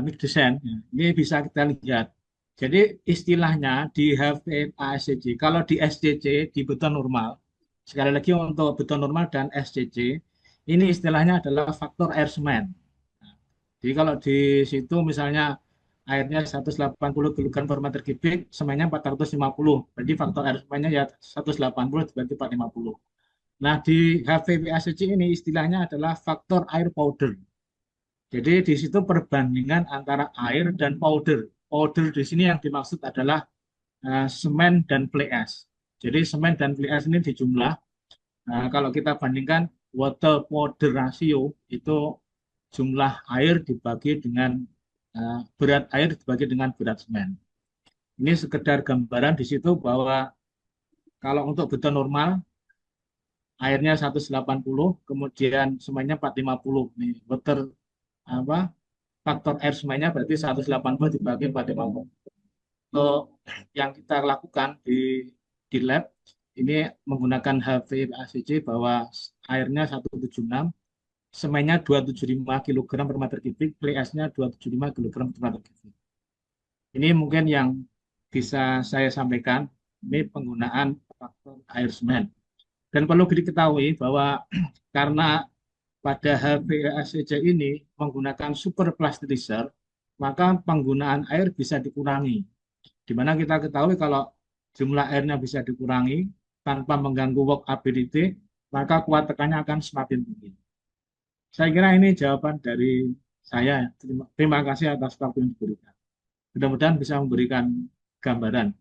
mix design, ini bisa kita lihat. Jadi istilahnya di HVACC, kalau di SCC, di beton normal, sekali lagi untuk beton normal dan SCC, ini istilahnya adalah faktor air semen. Jadi kalau di situ misalnya airnya 180 kg per meter kubik, semennya 450. Berarti faktor air semennya ya 180 dibagi 450. Nah, di HVACC ini istilahnya adalah faktor air powder. Jadi di situ perbandingan antara air dan powder. Powder di sini yang dimaksud adalah semen dan fly ash. Jadi semen dan fly ash ini dijumlah. Kalau kita bandingkan water powder ratio itu jumlah air dibagi dengan berat air dibagi dengan berat semen. Ini sekedar gambaran di situ bahwa kalau untuk beton normal airnya 180, kemudian semennya 450. Nih, water faktor air semennya berarti 180 dibagi 450. Untuk yang kita lakukan di lab ini menggunakan HVACC bahwa airnya 176, semennya 275 kg per meter kubik, fly ash-nya 275 kg per meter kubik. Ini mungkin yang bisa saya sampaikan, ini penggunaan faktor air semen. Dan perlu diketahui bahwa karena pada HVACC ini menggunakan super plasticizer, maka penggunaan air bisa dikurangi. Di mana kita ketahui kalau jumlah airnya bisa dikurangi, tanpa mengganggu workability, maka kuat tekannya akan semakin tinggi. Saya kira ini jawaban dari saya. Terima kasih atas waktu yang diberikan. Mudah-mudahan bisa memberikan gambaran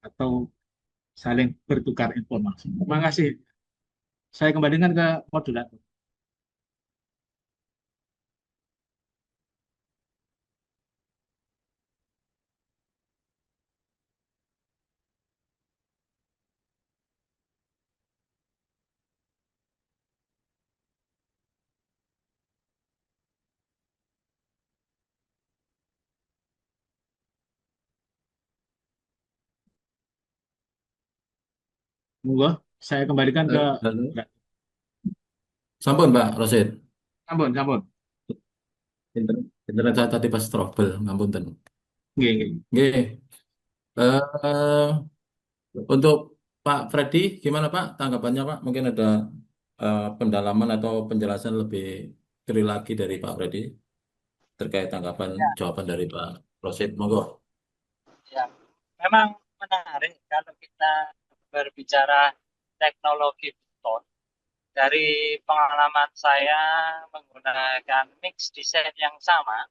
atau saling bertukar informasi. Terima kasih. Saya kembalikan ke moderator. Monggo, saya kembalikan ke Halo. Sampun Pak Rosid. Sampun, sampun. Internet, internet saya tadi pas trouble, ngapunten. Nggih, nggih. Nggih. Eh, untuk Pak Freddy, gimana Pak tanggapannya Pak? Mungkin ada pendalaman atau penjelasan lebih clear lagi dari Pak Freddy terkait tanggapan Ya, jawaban dari Pak Rosid. Monggo. ya. Memang menarik kalau kita berbicara teknologi beton. Dari pengalaman saya menggunakan mix desain yang sama,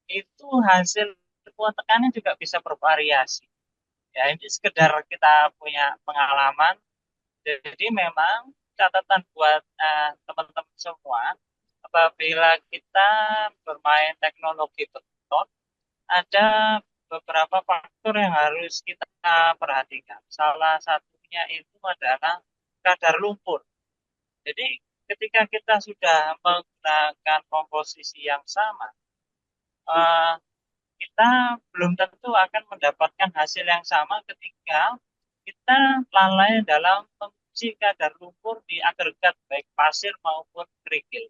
itu hasil kuat tekannya juga bisa bervariasi. Ya, ini sekedar kita punya pengalaman. Jadi memang catatan buat teman-teman semua, apabila kita bermain teknologi beton, ada beberapa faktor yang harus kita perhatikan. Salah satunya itu adalah kadar lumpur. Jadi ketika kita sudah menggunakan komposisi yang sama, eh, kita belum tentu akan mendapatkan hasil yang sama ketika kita lalai dalam menguji kadar lumpur di agregat baik pasir maupun kerikil.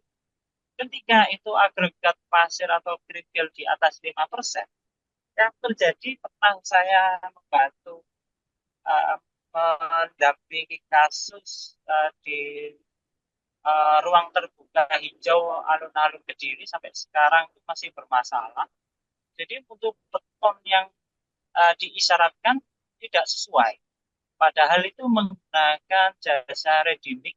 Ketika itu agregat pasir atau kerikil di atas 5%, yang terjadi pernah saya membantu uh, mendampingi kasus di ruang terbuka hijau alun-alun Kediri sampai sekarang itu masih bermasalah. Jadi untuk beton yang diisyaratkan tidak sesuai. Padahal itu menggunakan jasa ready mix.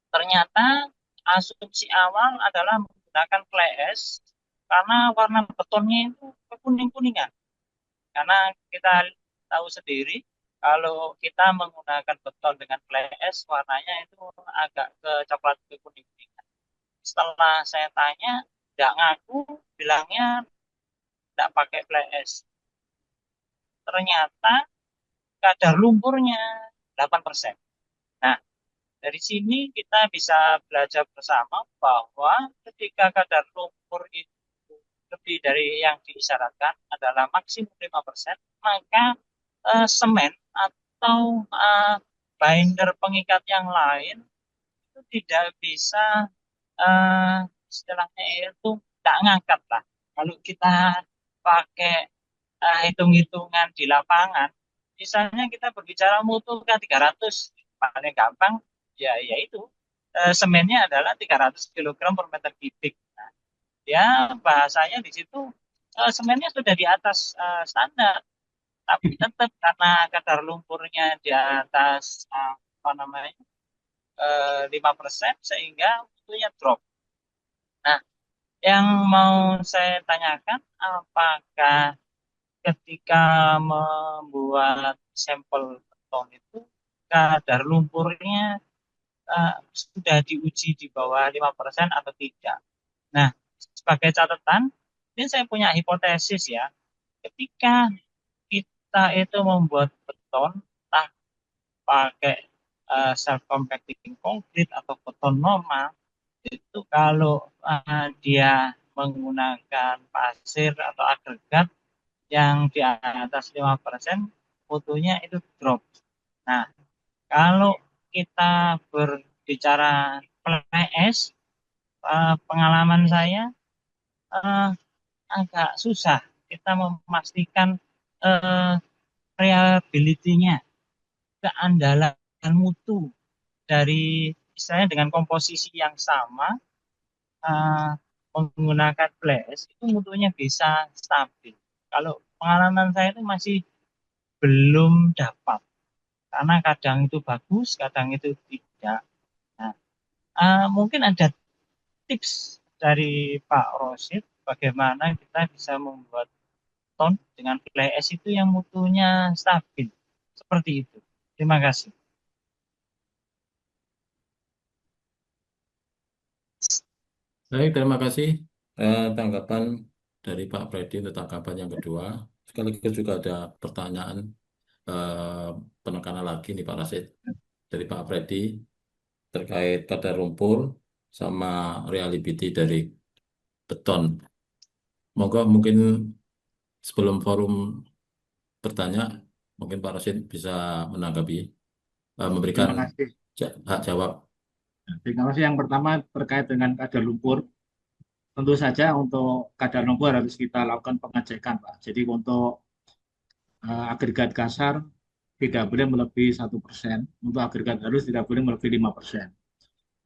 Ternyata asumsi awal adalah menggunakan clay ash karena warna betonnya itu kekuning-kuningan. Karena kita tahu sendiri kalau kita menggunakan beton dengan clay ash warnanya itu agak coklat kekuning-kuningan. Setelah saya tanya, tidak ngaku, bilangnya tidak pakai clay ash. Ternyata kadar lumpurnya 8%. Nah, dari sini kita bisa belajar bersama bahwa ketika kadar lumpur itu lebih dari yang diisyaratkan adalah maksimum 5%, maka semen atau binder pengikat yang lain itu tidak bisa istilahnya itu tidak ngangkat lah. Kalau kita pakai hitung-hitungan di lapangan, misalnya kita berbicara mutu K300, paling gampang ya yaitu semennya adalah 300 kg per meter kubik. Nah, ya bahasanya di situ semennya sudah di atas standar, tapi tetap karena kadar lumpurnya di atas apa namanya 5% sehingga mutunya drop. Nah, yang mau saya tanyakan, apakah ketika membuat sampel beton itu kadar lumpurnya sudah diuji di bawah 5% atau tidak. Nah, sebagai catatan, ini saya punya hipotesis ya. Ketika kita itu membuat beton, entah pakai self compacting konkrit atau beton normal, itu kalau dia menggunakan pasir atau agregat yang di atas 5%, mutunya itu drop. Nah, kalau kita berbicara PLS, pengalaman saya agak susah kita memastikan reliability-nya, keandalan mutu dari istilahnya dengan komposisi yang sama menggunakan flash itu mutunya bisa stabil. Kalau pengalaman saya itu masih belum dapat. karena kadang itu bagus, kadang itu tidak. Nah, mungkin ada tips dari Pak Rosid bagaimana kita bisa membuat ton dengan flash itu yang mutunya stabil. Seperti itu. Terima kasih. Baik, terima kasih tanggapan dari Pak Freddy untuk tanggapan yang kedua. Sekaligus juga ada pertanyaan eh, penekanan lagi nih Pak Rasid dari Pak Freddy terkait kadar lumpur sama reliability dari beton. Moga mungkin sebelum forum bertanya, mungkin Pak Rasid bisa menanggapi, memberikan Terima kasih. hak jawab. Terima kasih. Yang pertama terkait dengan kadar lumpur. Tentu saja untuk kadar lumpur harus kita lakukan pengecekan, Pak. Jadi untuk agregat kasar tidak boleh melebihi 1%, untuk agregat halus tidak boleh melebihi 5%.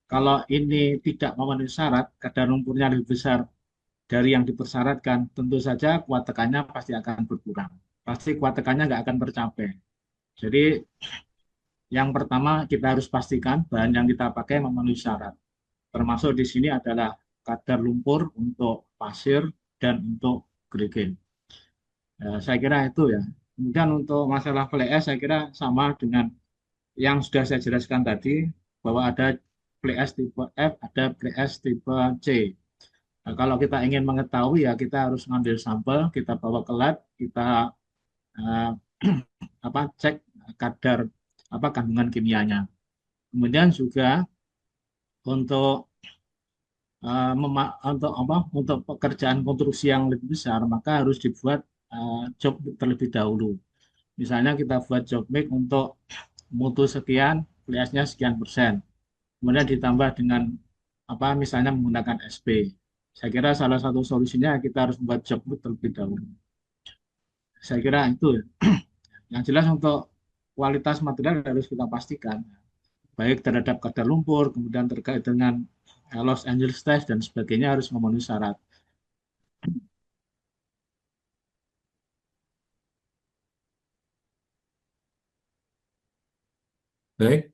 Kalau ini tidak memenuhi syarat, kadar lumpurnya lebih besar dari yang dipersyaratkan, tentu saja kuat tekannya pasti akan berkurang. Pasti kuat tekannya nggak akan tercapai. Jadi yang pertama kita harus pastikan bahan yang kita pakai memenuhi syarat. Termasuk di sini adalah kadar lumpur untuk pasir dan untuk gerigi. Saya kira itu ya. Kemudian untuk masalah PLS saya kira sama dengan yang sudah saya jelaskan tadi, bahwa ada PLS tipe F, ada PLS tipe C. Nah, kalau kita ingin mengetahui ya kita harus ngambil sampel, kita bawa ke lab, kita uh, cek kadar kandungan kimianya. Kemudian juga untuk untuk pekerjaan konstruksi yang lebih besar maka harus dibuat job terlebih dahulu. Misalnya kita buat job make untuk mutu sekian, PLS-nya sekian persen. Kemudian ditambah dengan misalnya menggunakan SP. Saya kira salah satu solusinya kita harus membuat job make terlebih dahulu. Saya kira itu. Yang jelas untuk kualitas material harus kita pastikan, baik terhadap kadar lumpur, kemudian terkait dengan Los Angeles test dan sebagainya harus memenuhi syarat. Baik,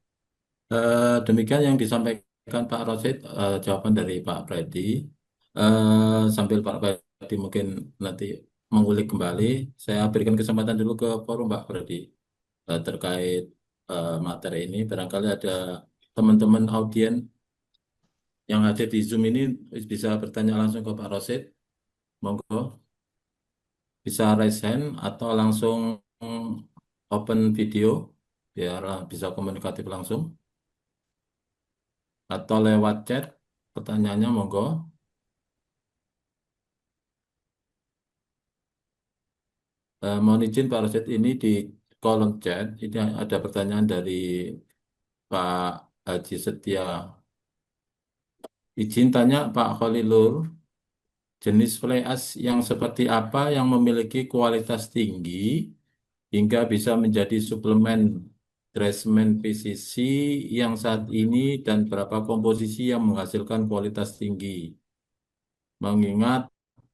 demikian yang disampaikan Pak Rosid, jawaban dari Pak Freddy. Sambil Pak Freddy mungkin nanti mengulik kembali, saya berikan kesempatan dulu ke forum Pak Freddy terkait materi ini. Barangkali ada teman-teman audien yang hadir di Zoom ini bisa bertanya langsung ke Pak Rosid. Monggo, bisa raise hand atau langsung open video biar bisa komunikatif langsung. Atau lewat chat, pertanyaannya monggo. Mohon izin Pak Rosid, ini di kolom chat, ini ada pertanyaan dari Pak Haji Setia. Izin tanya Pak Khalilur, jenis fly ash yang seperti apa yang memiliki kualitas tinggi hingga bisa menjadi suplemen Dressman PCC yang saat ini dan berapa komposisi yang menghasilkan kualitas tinggi. Mengingat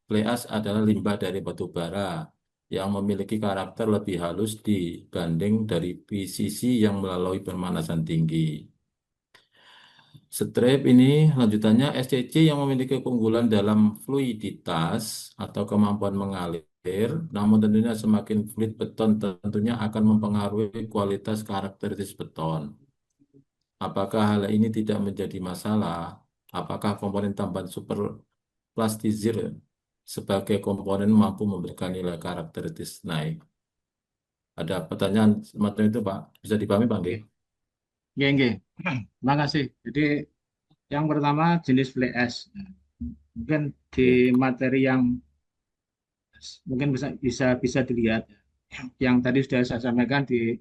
fly ash adalah limbah dari batu bara yang memiliki karakter lebih halus dibanding dari PCC yang melalui pemanasan tinggi. Strip ini lanjutannya SCC yang memiliki keunggulan dalam fluiditas atau kemampuan mengalir, namun tentunya semakin fluid beton tentunya akan mempengaruhi kualitas karakteristik beton. Apakah hal ini tidak menjadi masalah? Apakah komponen tambahan superplastisir sebagai komponen mampu memberikan nilai karakteristik naik? Ada pertanyaan semacam itu, Pak. Bisa dipahami, Pak? Nggih? Nggih. Terima kasih. Jadi yang pertama jenis flash. Mungkin di Ya. materi yang mungkin bisa dilihat yang tadi sudah saya sampaikan di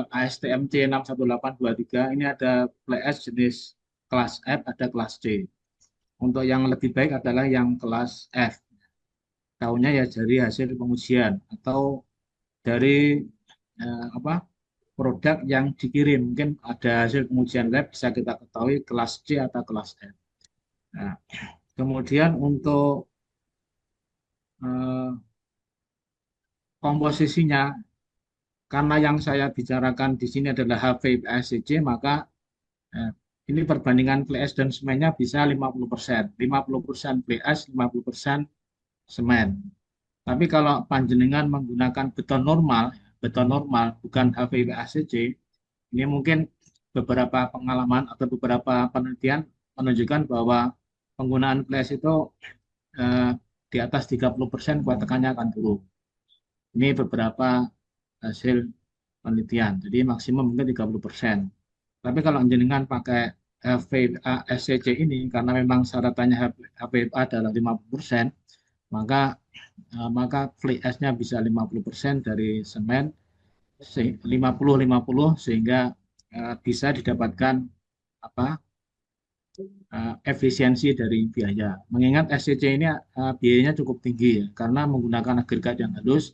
ASTM C 61823 ini ada flash jenis kelas F, ada kelas C. Untuk yang lebih baik adalah yang kelas F. Tahunya ya dari hasil pengujian atau dari produk yang dikirim. Mungkin ada hasil pengujian lab bisa kita ketahui kelas C atau kelas F. Nah, kemudian untuk komposisinya karena yang saya bicarakan di sini adalah HVACC, maka eh, ini perbandingan fly ash dan semennya bisa 50%. 50% fly ash, 50% semen. Tapi kalau panjenengan menggunakan beton normal bukan HVACC, ini mungkin beberapa pengalaman atau beberapa penelitian menunjukkan bahwa penggunaan fly ash itu eh, di atas 30% kuat tekannya akan turun. Ini beberapa hasil penelitian. Jadi maksimum mungkin 30%. Tapi kalau jenengan pakai HVA SCC ini karena memang syaratannya HVA adalah 50%, maka maka fly ash-nya bisa 50% dari semen 50-50 sehingga bisa didapatkan apa efisiensi dari biaya. Mengingat SCC ini biayanya cukup tinggi ya, karena menggunakan agregat yang halus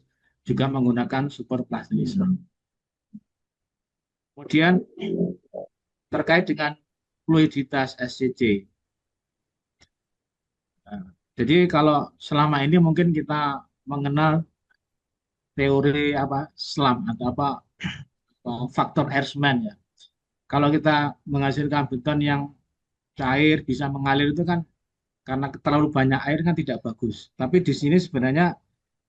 juga menggunakan super plasticizer. Kemudian terkait dengan fluiditas SCC. Nah, jadi kalau selama ini mungkin kita mengenal teori apa SLAM atau apa faktor Harassment ya. Kalau kita menghasilkan beton yang cair bisa mengalir itu kan karena terlalu banyak air kan tidak bagus. Tapi di sini sebenarnya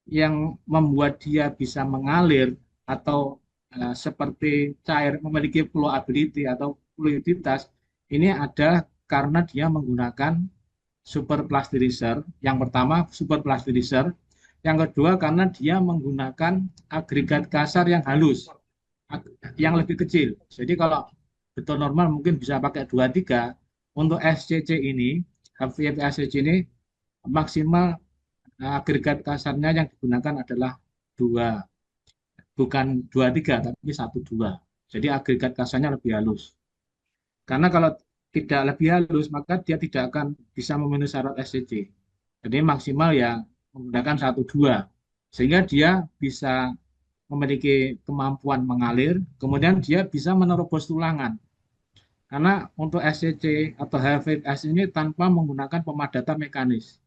yang membuat dia bisa mengalir atau seperti cair memiliki flowability atau fluiditas ini ada karena dia menggunakan super plasticizer. Yang pertama super plasticizer, yang kedua karena dia menggunakan agregat kasar yang halus, yang lebih kecil. Jadi kalau beton normal mungkin bisa pakai 2-3, untuk SCC ini, HVP SCC ini maksimal agregat kasarnya yang digunakan adalah 2, bukan 2-3 tapi 1-2. Jadi agregat kasarnya lebih halus. Karena kalau tidak lebih halus maka dia tidak akan bisa memenuhi syarat SCC. Jadi maksimal ya menggunakan 1-2 sehingga dia bisa memiliki kemampuan mengalir, kemudian dia bisa menerobos tulangan. Karena untuk SCC atau HVS ini tanpa menggunakan pemadatan mekanis.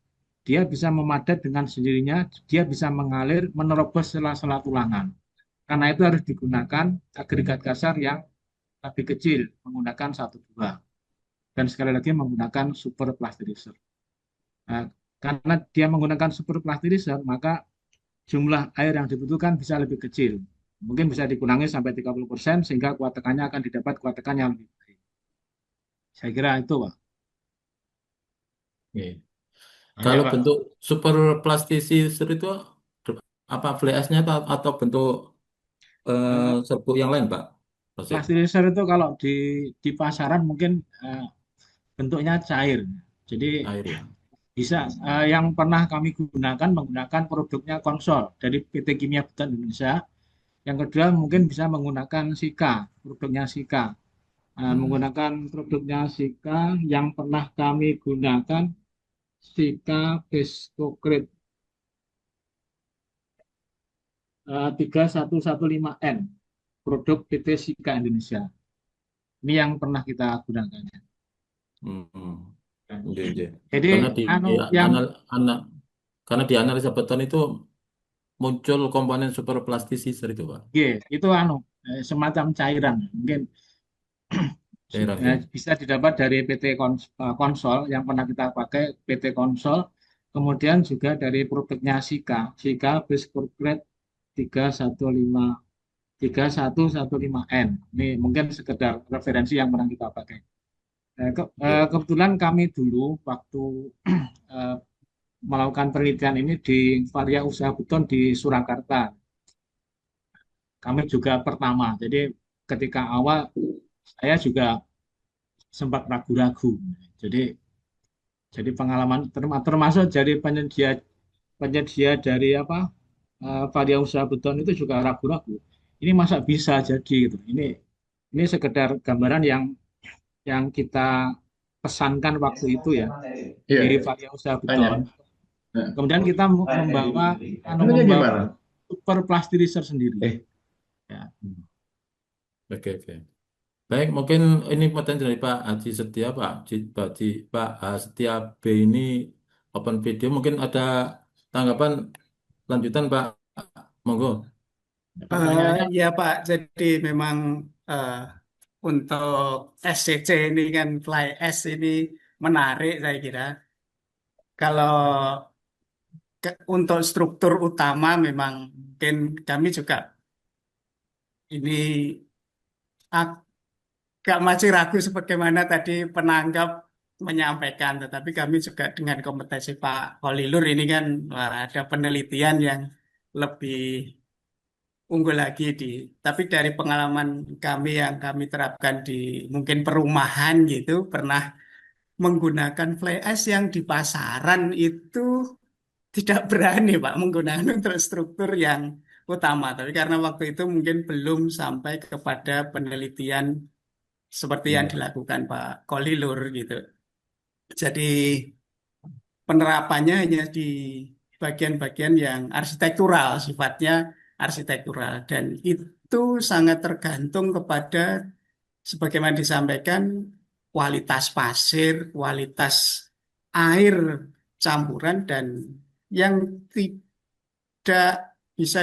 Dia bisa memadat dengan sendirinya, dia bisa mengalir, menerobos sela-sela tulangan. Karena itu harus digunakan agregat kasar yang lebih kecil, menggunakan 1-2. Dan sekali lagi menggunakan super plasticizer. Nah, karena dia menggunakan super plasticizer, maka jumlah air yang dibutuhkan bisa lebih kecil. Mungkin bisa dikurangi sampai 30% sehingga kuat tekannya akan didapat kuat tekan yang lebih baik. Saya kira itu, Pak. Oke. Oke, Kalau Pak. bentuk super plasticizer itu apa fly ash-nya atau bentuk Eh, serbuk yang lain, Pak? Rosid? Plasticizer itu kalau di pasaran mungkin bentuknya cair. Jadi Air ya. bisa yang pernah kami gunakan menggunakan produknya Konsol dari PT Kimia Beton Indonesia. Yang kedua mungkin bisa menggunakan Sika, produknya Sika. Menggunakan produknya Sika yang pernah kami gunakan Sika Viscocrete 3115N, produk PT Sika Indonesia. Ini yang pernah kita gunakan. Hmm. Iya, iya. Jadi Karena di yang anal, ana- karena di analisa beton itu muncul komponen super plasticizer itu, Pak. G itu semacam cairan, mungkin Cairan ya. bisa didapat dari PT Konsol yang pernah kita pakai PT Konsol, kemudian juga dari produknya Sika, Sika Viscocrete 315 3115N. Ini mungkin sekedar referensi yang pernah kita pakai. Oke. Kebetulan kami dulu waktu eh, melakukan penelitian ini di Varia Usaha Beton di Surakarta. Kami juga pertama. Jadi ketika awal saya juga sempat ragu-ragu. Jadi pengalaman termasuk dari penyedia penyedia dari apa Varia Usaha Beton itu juga ragu-ragu. Ini masa bisa jadi gitu. Ini sekedar gambaran yang kita pesankan waktu itu ya Iya, di iya. Varia Usaha Tanya. Beton. Nah, Kemudian kita ininya membawa gimana? super plasticizer sendiri. Eh, Ya. Oke, oke. Baik, mungkin ini pertanyaan dari Pak Haji Setia, Pak Setia B ini open video. Mungkin ada tanggapan lanjutan, Pak. Monggo. Pertanyaannya Ya Pak, jadi memang eh, untuk SCC ini kan fly ash ini menarik saya kira. Kalau untuk struktur utama memang mungkin kami juga ini agak masih ragu sebagaimana tadi penanggap menyampaikan, tetapi kami juga dengan kompetensi Pak Holilur ini kan wah, ada penelitian yang lebih unggul lagi tapi dari pengalaman kami yang kami terapkan di mungkin perumahan gitu, pernah menggunakan fly ash yang di pasaran itu tidak berani Pak menggunakan untuk struktur yang utama. Tapi karena waktu itu mungkin belum sampai kepada penelitian seperti yang Iya. dilakukan Pak Kolilur gitu. Jadi penerapannya hanya di bagian-bagian yang arsitektural, sifatnya arsitektural. Dan itu sangat tergantung kepada, sebagaimana disampaikan, kualitas pasir, kualitas air campuran, dan yang tidak bisa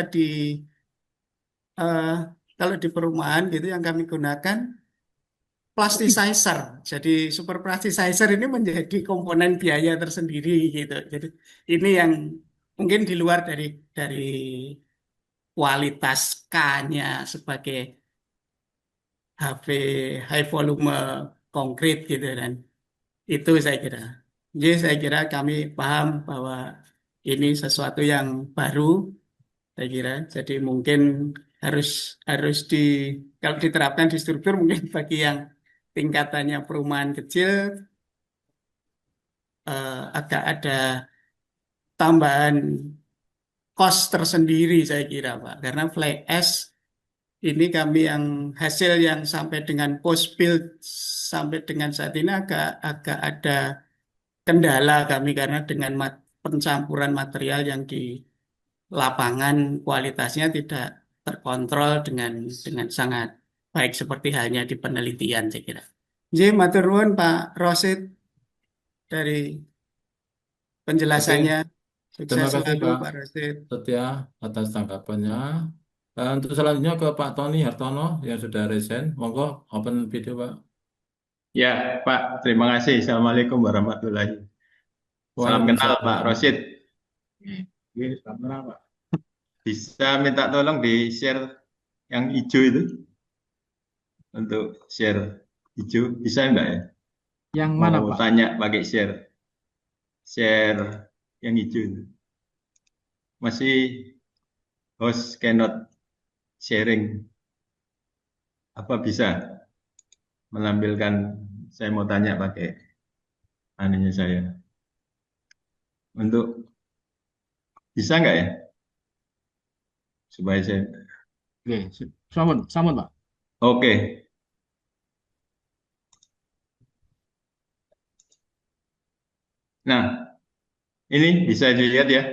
eh, kalau di perumahan gitu yang kami gunakan plasticizer. Jadi super plasticizer ini menjadi komponen biaya tersendiri gitu. Jadi ini yang mungkin di luar dari kualitas K-nya sebagai HV high volume konkret gitu dan itu saya kira. Jadi saya kira kami paham bahwa ini sesuatu yang baru saya kira. Jadi mungkin harus harus kalau diterapkan di struktur mungkin bagi yang tingkatannya perumahan kecil agak ada tambahan cost tersendiri saya kira Pak. Karena fly ash ini kami yang hasil yang sampai dengan post build sampai dengan saat ini agak agak ada kendala kami karena dengan pencampuran material yang di lapangan kualitasnya tidak terkontrol dengan sangat baik seperti halnya di penelitian saya kira. Jadi matur nuwun Pak Rosid dari Oke, penjelasannya. terima Sukses kasih selalu Pak Pak Rosid. Setia atas tanggapannya. Untuk selanjutnya ke Pak Tony Hartono yang sudah resign. Monggo open video Pak. Ya, Pak, terima kasih. Assalamualaikum warahmatullahi. Salam kenal Pak Waalaikumsalam. Rosid. Oke, selamat malam, Pak. Bisa minta tolong di-share yang hijau itu? Untuk share hijau, bisa enggak ya? Yang mana, Mau Pak? tanya pakai share. Share yang hijau itu. Masih host cannot sharing. Apa bisa menampilkan, saya mau tanya pakai anunya saya. Untuk, bisa enggak ya? Supaya saya, Oke, sampun, sampun, Pak. oke. Nah, ini bisa dilihat ya.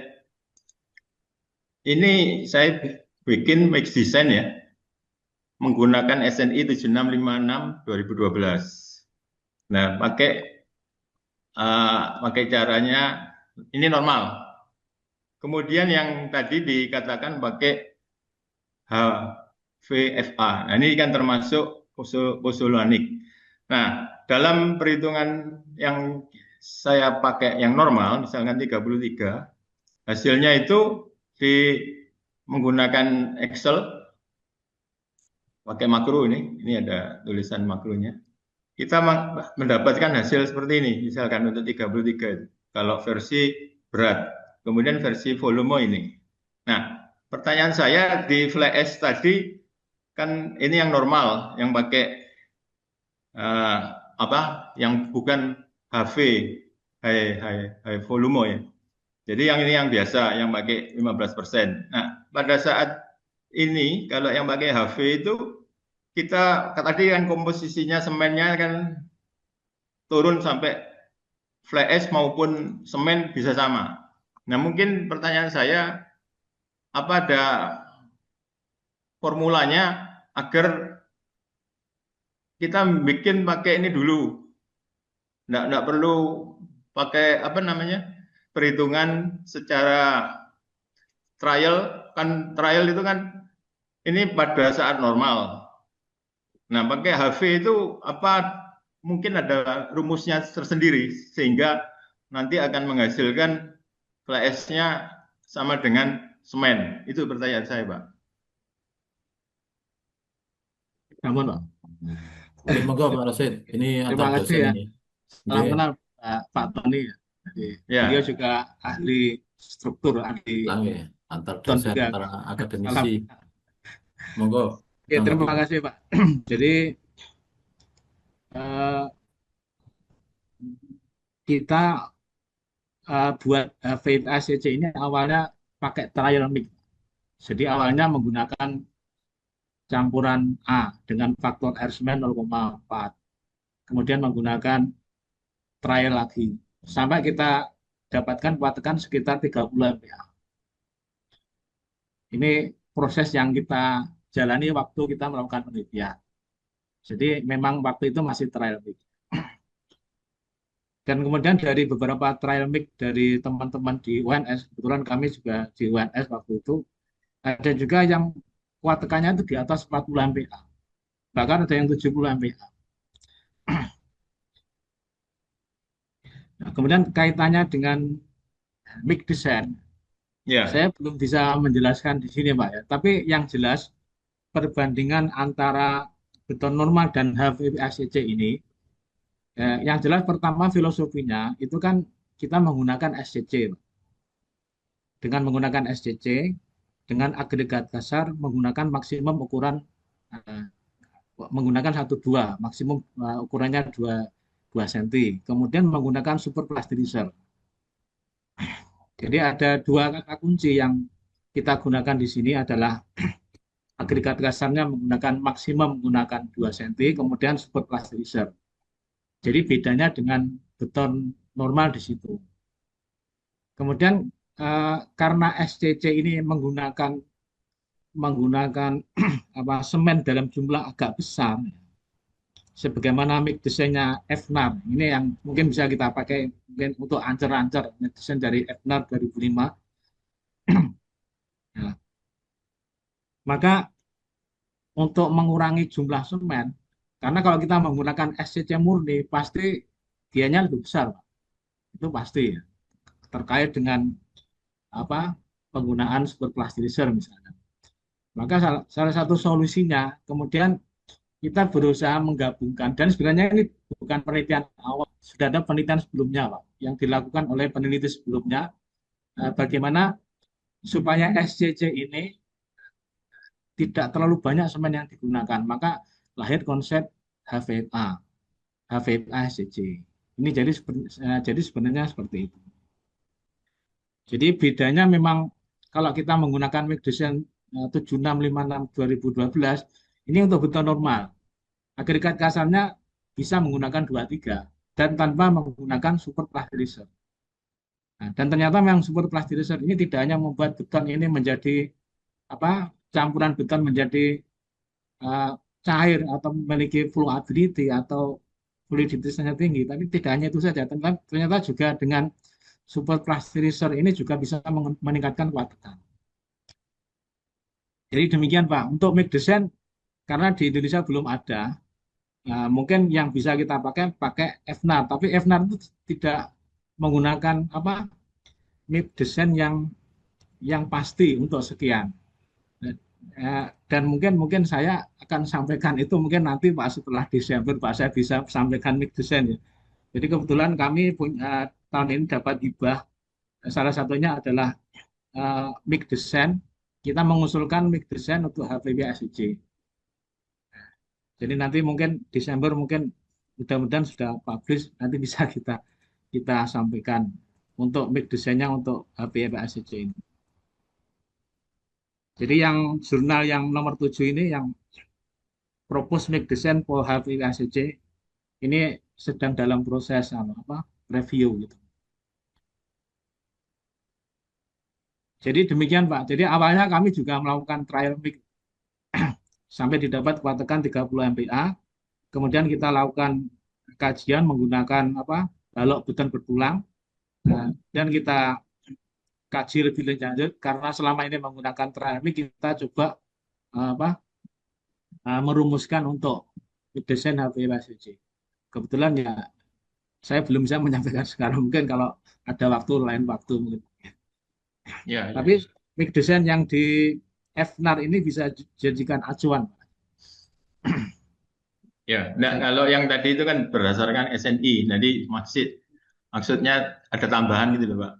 Ini saya bikin mix design ya, menggunakan SNI 7656 2012. Nah, pakai caranya ini normal. Kemudian yang tadi dikatakan pakai HVFA. Nah, ini kan termasuk pozzolanik. Nah, dalam perhitungan yang saya pakai yang normal, misalkan 33, hasilnya itu menggunakan Excel, pakai makro ini ada tulisan makronya. Kita mendapatkan hasil seperti ini, misalkan untuk 33 itu. Kalau versi berat, kemudian versi volume ini. Nah, pertanyaan saya di fly ash tadi, kan ini yang normal, yang pakai yang bukan HV, high volume ya. Jadi yang ini yang biasa, yang pakai 15%. Nah, pada saat ini, kalau yang pakai HV itu, kita tadi kan komposisinya semennya kan turun sampai fly ash maupun semen bisa sama. Nah, mungkin pertanyaan saya, apa ada formulanya agar kita bikin pakai ini dulu? Nggak perlu pakai perhitungan secara trial, kan trial itu kan ini pada saat normal. Nah, pakai HV itu apa mungkin ada rumusnya tersendiri sehingga nanti akan menghasilkan fly ash-nya sama dengan semen. Itu pertanyaan saya, Pak. Namun, Pak. Oke, monggo Pak Rasid. Ini Terima antar kasih dosen ya. ini. Salam Nggih, kenal Pak Tony. Jadi, Ya. beliau juga ahli struktur, ahli nggih, antar beton dosen, juga. para Salam. akademisi. Monggo, Oke, terima tanggapi. kasih Pak. Jadi eh, kita buat vape ACC ini awalnya pakai trial mix. Jadi awalnya menggunakan campuran A dengan faktor air semen 0,4. Kemudian menggunakan trial lagi. Sampai kita dapatkan kuat sekitar 30 MPa. Ini proses yang kita jalani waktu kita melakukan penelitian. Jadi memang waktu itu masih trial mix. Dan kemudian dari beberapa trial mix dari teman-teman di UNS, kebetulan kami juga di UNS waktu itu, ada juga yang kuat tekannya itu di atas 40 MPa. Bahkan ada yang 70 MPa. Nah, kemudian kaitannya dengan mix design, Ya. saya belum bisa menjelaskan di sini Pak ya. Tapi yang jelas perbandingan antara beton normal dan HVACC ini, yang jelas pertama filosofinya itu kan kita menggunakan SCC. Dengan menggunakan SCC, dengan agregat dasar menggunakan maksimum ukuran menggunakan 1,2, maksimum ukurannya 2 cm. Kemudian menggunakan super plasticizer. Jadi ada dua kata kunci yang kita gunakan di sini adalah agregat dasarnya menggunakan maksimum menggunakan 2 cm, kemudian super plasticizer. Jadi bedanya dengan beton normal di situ. Kemudian karena SCC ini menggunakan semen dalam jumlah agak besar, sebagaimana mix desainnya FNAR, ini yang mungkin bisa kita pakai mungkin untuk ancer-ancer, desain dari FNAR 2005. Nah, maka untuk mengurangi jumlah semen, karena kalau kita menggunakan SCC murni pasti dianya lebih besar, Pak. Itu pasti ya. Terkait dengan penggunaan super plasticizer misalnya. Maka salah satu solusinya kemudian kita berusaha menggabungkan, dan sebenarnya ini bukan penelitian awal, sudah ada penelitian sebelumnya Pak, yang dilakukan oleh peneliti sebelumnya, bagaimana supaya SCC ini tidak terlalu banyak semen yang digunakan, maka lahir konsep HVA SCC. Ini jadi sebenarnya seperti itu. Jadi bedanya memang kalau kita menggunakan mix design 7656 2012 ini untuk beton normal. Agregat kasarnya bisa menggunakan 23 dan tanpa menggunakan super plasticizer. Nah, dan ternyata memang super plasticizer ini tidak hanya membuat beton ini menjadi campuran beton menjadi cair atau memiliki fluidity atau fluiditasnya tinggi, tapi tidak hanya itu saja, ternyata juga dengan super plasticizer ini juga bisa meningkatkan kuat tekan. Jadi demikian Pak, untuk mix design karena di Indonesia belum ada, mungkin yang bisa kita pakai FNAR, tapi FNAR itu tidak menggunakan mix design yang pasti untuk sekian. Dan mungkin saya akan sampaikan itu mungkin nanti Pak setelah Desember Pak saya bisa sampaikan mix design ya. Jadi kebetulan kami punya tahun ini dapat hibah, salah satunya adalah mix design. Kita mengusulkan mix design untuk HVACC. Jadi nanti mungkin Desember mungkin mudah-mudahan sudah publish, nanti bisa kita sampaikan untuk mix desainnya untuk HVACC ini. Jadi yang jurnal yang nomor 7 ini yang propose mix design for HVACC ini sedang dalam proses review gitu. Jadi demikian Pak. Jadi awalnya kami juga melakukan trial mix sampai didapat kuat tekan 30 MPa. Kemudian kita lakukan kajian menggunakan balok beton bertulang, dan kita kaji lebih lanjut karena selama ini menggunakan trial mix, kita coba apa merumuskan untuk desain HPLCC. Kebetulan ya saya belum bisa menyampaikan sekarang, mungkin kalau ada waktu lain waktu mungkin. Ya, ya. Tapi mic design yang di FNAR ini bisa dijadikan acuan. Ya, nah, kalau yang tadi itu kan berdasarkan SNI, jadi maksudnya ada tambahan gitu loh Pak.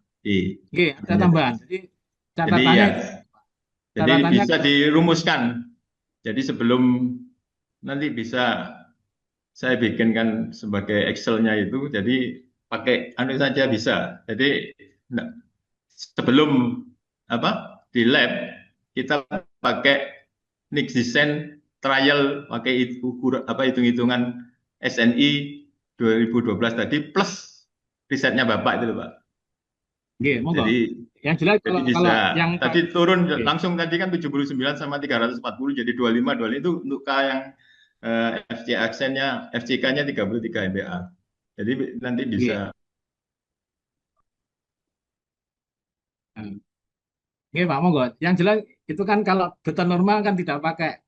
Oke, ada tambahan. Jadi Jadi catatannya ya, jadi catatannya bisa dirumuskan. Jadi sebelum nanti bisa saya bikinkan sebagai Excel-nya itu, jadi pakai anu saja bisa. Jadi nah, sebelum apa di lab kita pakai Nix Design trial pakai hitung-hitungan SNI 2012 tadi plus risetnya Bapak itu loh Pak. oke, monggo. Jadi Yang jelas jadi kalau bisa. yang Tadi turun oke. langsung tadi kan 79 sama 340 jadi 25 itu untuk K yang FC aksennya FCK-nya 33 MBA. Jadi nanti bisa. Oke, Pak, monggo. Yang jelas itu kan kalau beton normal kan tidak pakai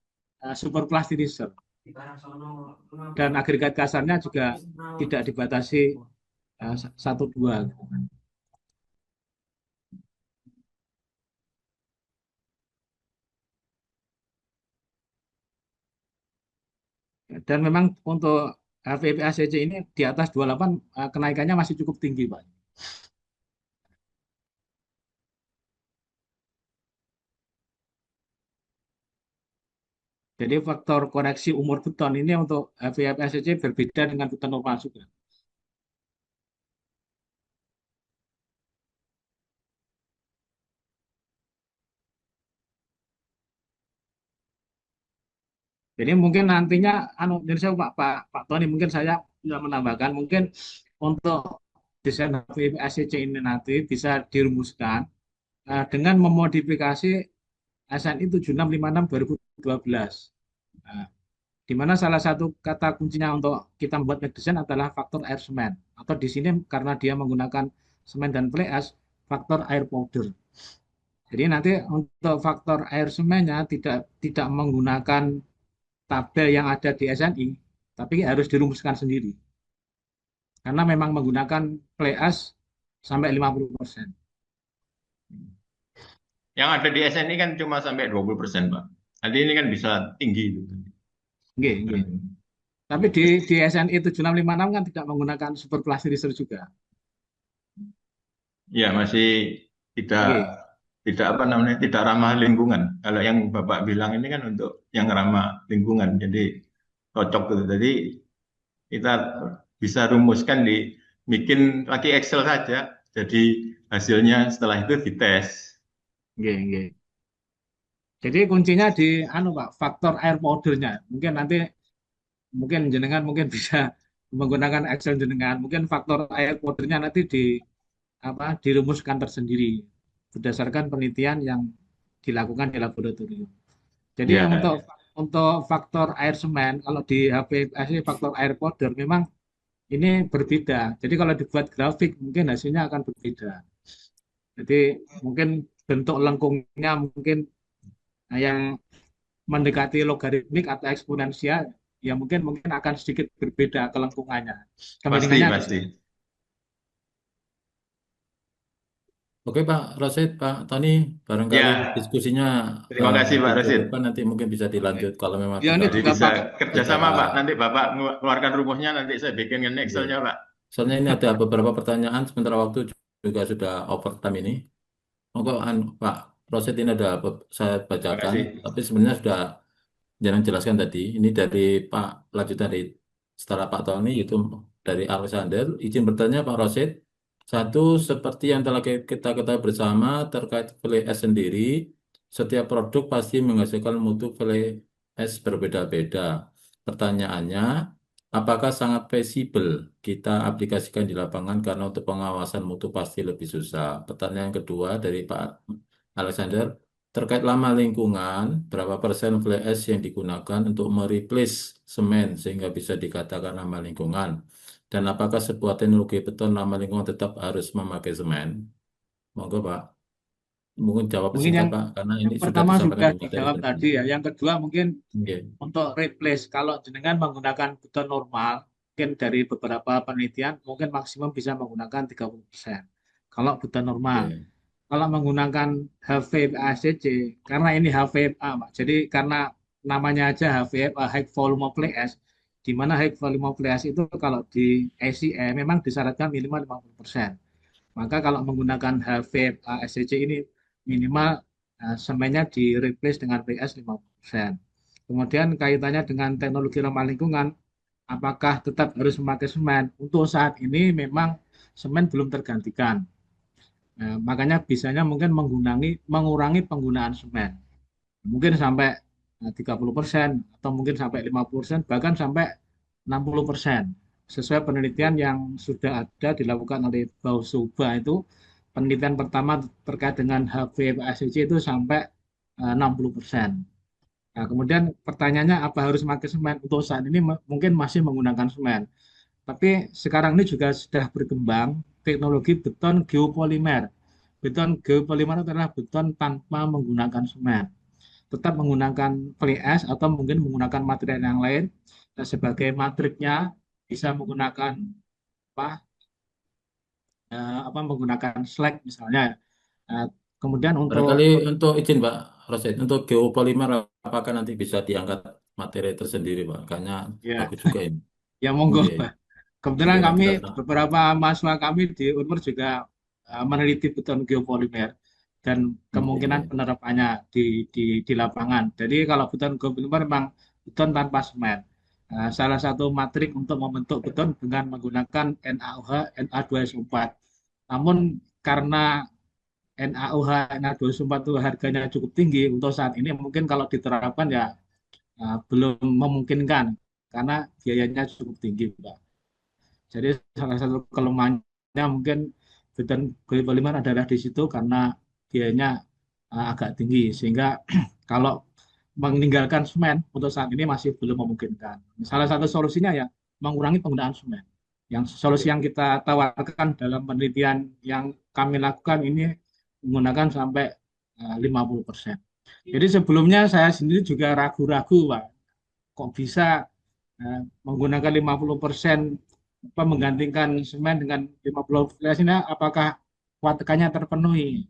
super plasticizer. Dan agregat kasarnya juga tidak dibatasi 1-2. Dan memang untuk HVP ACC ini di atas 28 kenaikannya masih cukup tinggi, Pak. Jadi faktor koreksi umur beton ini untuk HVP ACC berbeda dengan beton normal juga. Jadi mungkin nantinya, jadi saya Pak Tony mungkin saya bisa menambahkan, mungkin untuk desain HVP ACC ini nanti bisa dirumuskan dengan memodifikasi SNI 7656 2012. Nah, di mana salah satu kata kuncinya untuk kita membuat make design adalah faktor air semen. Atau di sini karena dia menggunakan semen dan fly ash, faktor air powder. Jadi nanti untuk faktor air semennya tidak menggunakan tabel yang ada di SNI, tapi harus dirumuskan sendiri. Karena memang menggunakan fly ash sampai 50%. Yang ada di SNI kan cuma sampai 20% Pak. Nanti ini kan bisa tinggi itu. Oke. Tapi di SNI 7656 kan tidak menggunakan super plasticizer juga. Ya masih tidak apa namanya tidak ramah lingkungan. Kalau yang Bapak bilang ini kan untuk yang ramah lingkungan, jadi cocok gitu. Jadi kita bisa rumuskan bikin lagi Excel saja. Jadi hasilnya setelah itu dites. Oke. Jadi kuncinya di Pak, faktor air powdernya. Mungkin jenengan mungkin bisa menggunakan Excel jenengan. Mungkin faktor air powdernya nanti dirumuskan tersendiri berdasarkan penelitian yang dilakukan di laboratorium. Jadi Ya. untuk faktor air semen, kalau di HPLC faktor air powder memang ini berbeda. Jadi kalau dibuat grafik mungkin hasilnya akan berbeda. Jadi mungkin bentuk lengkungnya mungkin yang mendekati logaritmik atau eksponensial, ya mungkin akan sedikit berbeda kelengkungannya. Pasti. Oke Pak Rosid, Pak Tony, barangkali Ya. diskusinya Terima kasih Pak Rosid. nanti mungkin bisa dilanjut kalau memang Ya, ini Jadi juga bisa Pak. kerjasama Pak. Nanti Bapak keluarkan rumusnya, nanti saya bikinkan Excelnya Pak. Soalnya ini ada beberapa pertanyaan, sementara waktu juga sudah overtime ini. Monggo Pak Rosid ini saya bacakan, tapi sebenarnya sudah jangan jelaskan tadi. Ini dari Pak lanjutan dari setelah Pak Tony itu dari Alexander. Izin bertanya Pak Rosid. Satu, seperti yang telah kita ketahui bersama terkait fly ash sendiri, setiap produk pasti menghasilkan mutu fly ash berbeda-beda. Pertanyaannya, apakah sangat feasible kita aplikasikan di lapangan karena untuk pengawasan mutu pasti lebih susah? Pertanyaan kedua dari Pak Alexander, terkait lama lingkungan, berapa persen fly ash yang digunakan untuk mereplace semen sehingga bisa dikatakan lama lingkungan? Dan apakah sebuah teknologi beton ramah lingkungan tetap harus memakai semen? Monggo Pak. Mungkin jawab Mungkin singkat yang Pak, karena ini yang sudah pertama disampaikan sudah di materi dijawab tadi. tadi ya. Yang kedua mungkin Oke. untuk replace, kalau jenengan menggunakan beton normal, mungkin dari beberapa penelitian mungkin maksimum bisa menggunakan 30%. Kalau beton normal. Oke. Kalau menggunakan HVACC, karena ini HVA, Pak. Jadi karena namanya aja HVA, High Volume Fly Ash, di mana High Volume Fly Ash itu kalau di ACE memang disyaratkan minimal 50%. Maka kalau menggunakan HVACC ini minimal semennya di replace dengan PS 50%. Kemudian kaitannya dengan teknologi ramah lingkungan, apakah tetap harus memakai semen? Untuk saat ini memang semen belum tergantikan. Nah, makanya bisanya mungkin mengurangi penggunaan semen. Mungkin sampai 30% atau mungkin sampai 50%, bahkan sampai 60%. Sesuai penelitian yang sudah ada dilakukan oleh Bausuba itu, penelitian pertama terkait dengan HVACC itu sampai 60%. Nah, kemudian pertanyaannya apa harus pakai semen? Untuk saat ini mungkin masih menggunakan semen. Tapi sekarang ini juga sudah berkembang teknologi beton geopolimer. Beton geopolimer adalah beton tanpa menggunakan semen. Tetap menggunakan fly ash atau mungkin menggunakan material yang lain. Dan sebagai matriknya bisa menggunakan apa, menggunakan slag misalnya. Nah, kemudian untuk Barangkali untuk izin Pak Rosid, untuk geopolimer apakah nanti bisa diangkat materi tersendiri Pak? Kayaknya ya bagus juga ini. ya monggo. Oke. Kebetulan Oke, nanti kami karena beberapa mahasiswa kami di Unpar juga meneliti beton geopolimer dan kemungkinan oke. penerapannya di lapangan. Jadi kalau beton geopolimer memang beton tanpa semen. Salah satu matrik untuk membentuk beton dengan menggunakan NaOH Na2SO4. Namun karena NaOH Na2SO4 itu harganya cukup tinggi untuk saat ini, mungkin kalau diterapkan ya belum memungkinkan karena biayanya cukup tinggi, Pak. Jadi salah satu kelemahannya mungkin beton polymer adalah di situ karena biayanya agak tinggi sehingga kalau meninggalkan semen untuk saat ini masih belum memungkinkan. Salah satu solusinya ya mengurangi penggunaan semen. Yang solusi yang kita tawarkan dalam penelitian yang kami lakukan ini menggunakan sampai 50%. Jadi sebelumnya saya sendiri juga ragu-ragu, Pak, kok bisa menggunakan 50% menggantikan semen dengan 50% ini apakah kuantitasnya terpenuhi.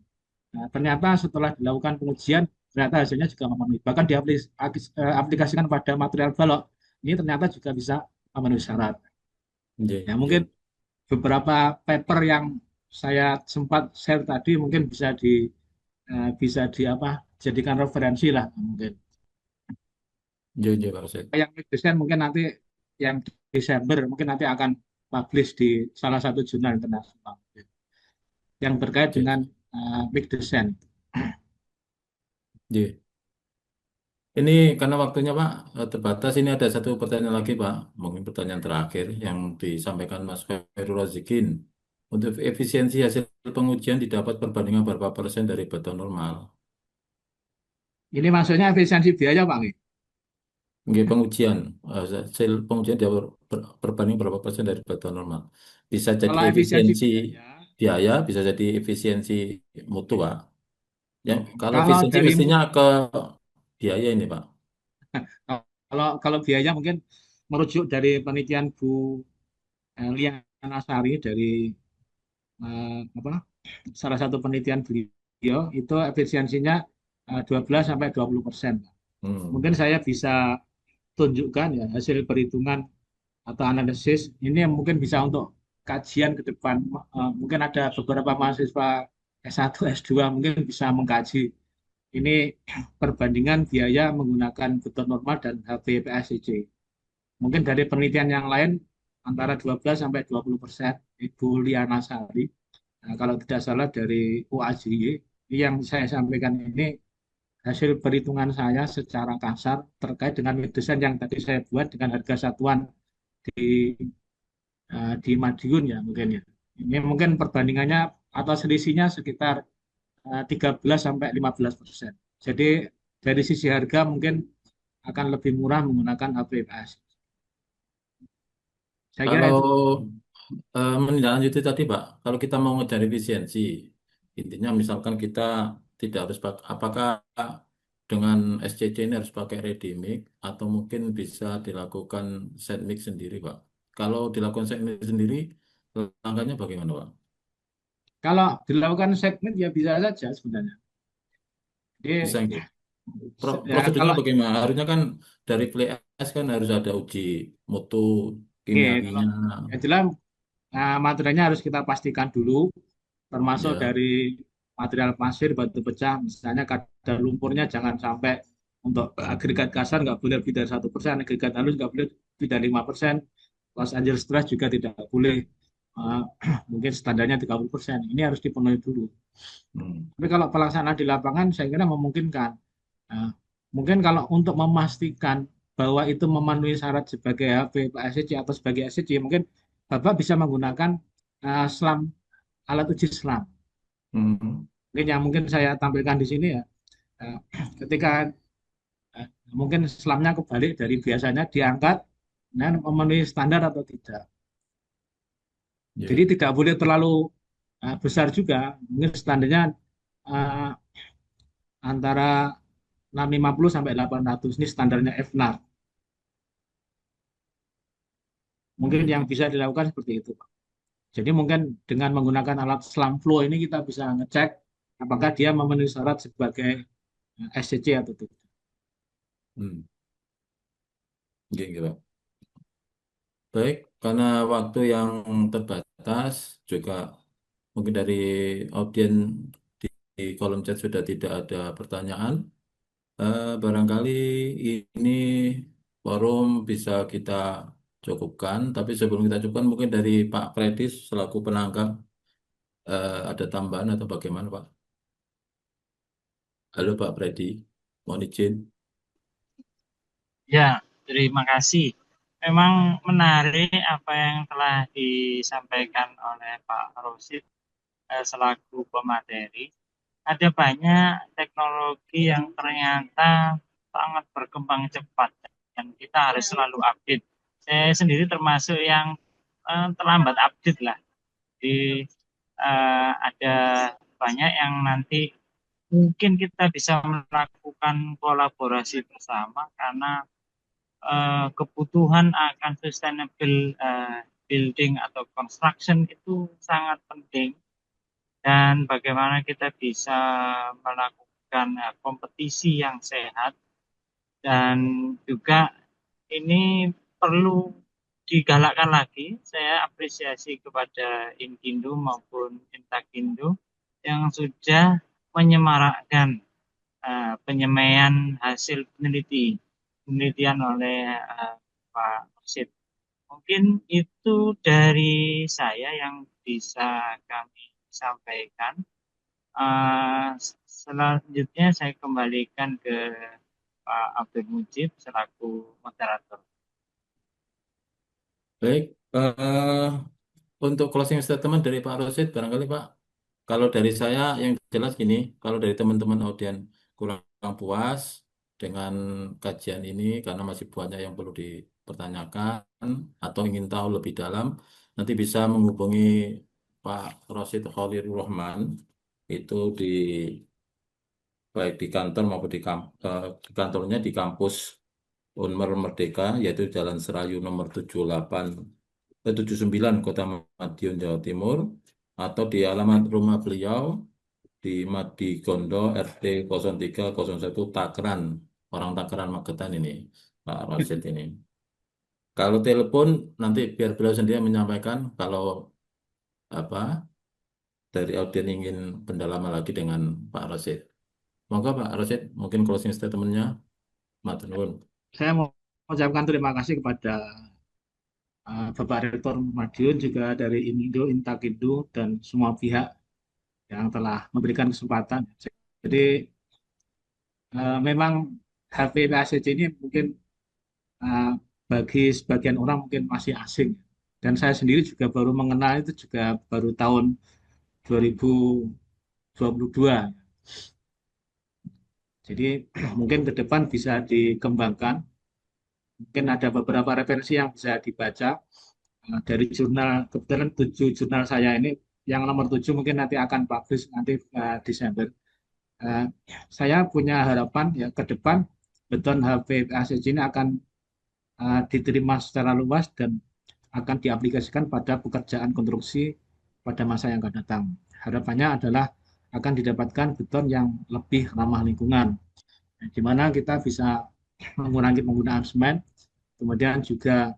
Nah, ternyata setelah dilakukan pengujian ternyata hasilnya juga memenuhi. Bahkan diaplikasikan pada material balok ini ternyata juga bisa memenuhi syarat. Iya, Ya iya. mungkin beberapa paper yang saya sempat share tadi mungkin bisa di apa jadikan referensi lah mungkin. Iya, iya, Pak Rosid. Yang desain mungkin nanti yang Desember mungkin nanti akan publish di salah satu jurnal internasional yang terkait Iya, dengan big design. iya. Ini karena waktunya Pak terbatas, ini ada satu pertanyaan lagi Pak, mungkin pertanyaan terakhir yang disampaikan Mas Khairul Razikin. Untuk efisiensi hasil pengujian didapat perbandingan berapa persen dari beton normal? Ini maksudnya efisiensi biaya Pak Ngi. Nggih, pengujian, hasil pengujian dia berbanding berapa persen dari beton normal. Bisa jadi Kalau efisiensi efisiensi biaya, biaya, bisa jadi efisiensi mutu Pak. Yang kalau kalau efisiensi dari mestinya ke biaya ini Pak. kalau kalau biaya mungkin merujuk dari penelitian Bu Liana Sari dari apa salah satu penelitian beliau itu efisiensinya 12 sampai 20%. Mungkin Hmm. saya bisa tunjukkan ya hasil perhitungan atau analisis ini yang mungkin bisa untuk kajian ke depan. Mungkin ada beberapa mahasiswa S1, S2 mungkin bisa mengkaji ini perbandingan biaya menggunakan beton normal dan HVPSCC. Mungkin dari penelitian yang lain antara 12 sampai 20%. Ibu Liana Sari, nah, kalau tidak salah dari UAJ, yang saya sampaikan ini hasil perhitungan saya secara kasar terkait dengan desain yang tadi saya buat dengan harga satuan di di Madiun ya mungkin ya. Ini mungkin perbandingannya atau selisihnya sekitar 13 sampai 15%. Jadi dari sisi harga mungkin akan lebih murah menggunakan HPPS. Saya kira Kalau itu. menindaklanjuti tadi Pak, kalau kita mau ngejar efisiensi, intinya misalkan kita tidak harus pakai, apakah dengan SCC ini harus pakai ready mix atau mungkin bisa dilakukan set mix sendiri, Pak? Kalau dilakukan set mix sendiri, langkahnya bagaimana, Pak? Kalau dilakukan segmen ya bisa saja sebenarnya. Bisa Jadi nggak? ya Prosedurnya kalau bagaimana? Harusnya kan dari Play S kan harus ada uji mutu oke, kalau kimiawinya. yang jelas materialnya harus kita pastikan dulu, termasuk Ya. dari material pasir, batu pecah, misalnya kadar lumpurnya jangan sampai untuk agregat kasar nggak boleh lebih dari 1%, agregat halus nggak boleh lebih dari 5%, Los Angeles Stress juga tidak boleh eh, mungkin standarnya 30%. Ini harus dipenuhi dulu. Hmm. Tapi kalau pelaksanaan di lapangan saya kira memungkinkan. Nah, mungkin kalau untuk memastikan bahwa itu memenuhi syarat sebagai HP SCC atau sebagai SCC, mungkin Bapak bisa menggunakan SLAM, alat uji SLAM. Hmm. Mungkin yang mungkin saya tampilkan di sini ya, eh, ketika mungkin SLAM-nya kebalik dari biasanya diangkat dan memenuhi standar atau tidak. Jadi Ya. tidak boleh terlalu besar juga, mungkin standarnya eh, antara 650 sampai 800, ini standarnya FNAR. Mungkin Hmm. yang bisa dilakukan seperti itu, Pak. Jadi mungkin dengan menggunakan alat selam flow ini kita bisa ngecek apakah dia memenuhi syarat sebagai SCC atau tidak. Hmm. Oke, oke, Pak. Baik, karena waktu yang terbatas juga mungkin dari audien di kolom chat sudah tidak ada pertanyaan. Barangkali ini forum bisa kita cukupkan, tapi sebelum kita cukupkan mungkin dari Pak Predis selaku penanggap ada tambahan atau bagaimana, Pak? Halo Pak Predi, mohon izin. Ya, terima kasih. Memang menarik apa yang telah disampaikan oleh Pak Rosid selaku pemateri. Ada banyak teknologi yang ternyata sangat berkembang cepat dan kita harus selalu update. Saya sendiri termasuk yang terlambat update lah. Di ada banyak yang nanti mungkin kita bisa melakukan kolaborasi bersama karena kebutuhan akan sustainable building atau construction itu sangat penting dan bagaimana kita bisa melakukan kompetisi yang sehat dan juga ini perlu digalakkan lagi. Saya apresiasi kepada Inkindo maupun Intakindo yang sudah menyemarakkan penyemaian hasil penelitian oleh Pak Rosid. Mungkin itu dari saya yang bisa kami sampaikan. Selanjutnya saya kembalikan ke Pak Abdul Mujib selaku moderator. Baik, untuk closing statement dari Pak Rosid, barangkali Pak, kalau dari saya yang jelas gini, kalau dari teman-teman audien kurang puas dengan kajian ini karena masih banyak yang perlu dipertanyakan atau ingin tahu lebih dalam, nanti bisa menghubungi Pak Rosid Khalilur Rahman itu di baik di kantor maupun di kantornya di kampus Unmer Merdeka yaitu Jalan Serayu nomor 79 Kota Madiun Jawa Timur atau di alamat rumah beliau di Madigondo RT 0301 Takran, orang Takran Magetan ini, Pak Rosid ini. Kalau telepon nanti biar beliau sendiri yang menyampaikan kalau apa dari audien ingin pendalaman lagi dengan Pak Rosid. Monggo Pak Rosid, mungkin closing statement-nya, matur nuwun. Saya mau mengucapkan terima kasih kepada Bapak Rektor Madiun, juga dari Inindo, Intakindo, dan semua pihak yang telah memberikan kesempatan. Jadi memang HPPACC ini mungkin uh, bagi sebagian orang mungkin masih asing. Dan saya sendiri juga baru mengenal itu juga baru tahun 2022. Jadi mungkin ke depan bisa dikembangkan. Mungkin ada beberapa referensi yang bisa dibaca dari jurnal. Kebetulan 7 jurnal saya ini, yang nomor 7 mungkin nanti akan publish nanti Desember. Eh, saya punya harapan ya ke depan beton HVACC ini akan diterima secara luas dan akan diaplikasikan pada pekerjaan konstruksi pada masa yang akan datang. Harapannya adalah akan didapatkan beton yang lebih ramah lingkungan, di mana kita bisa mengurangi penggunaan semen, kemudian juga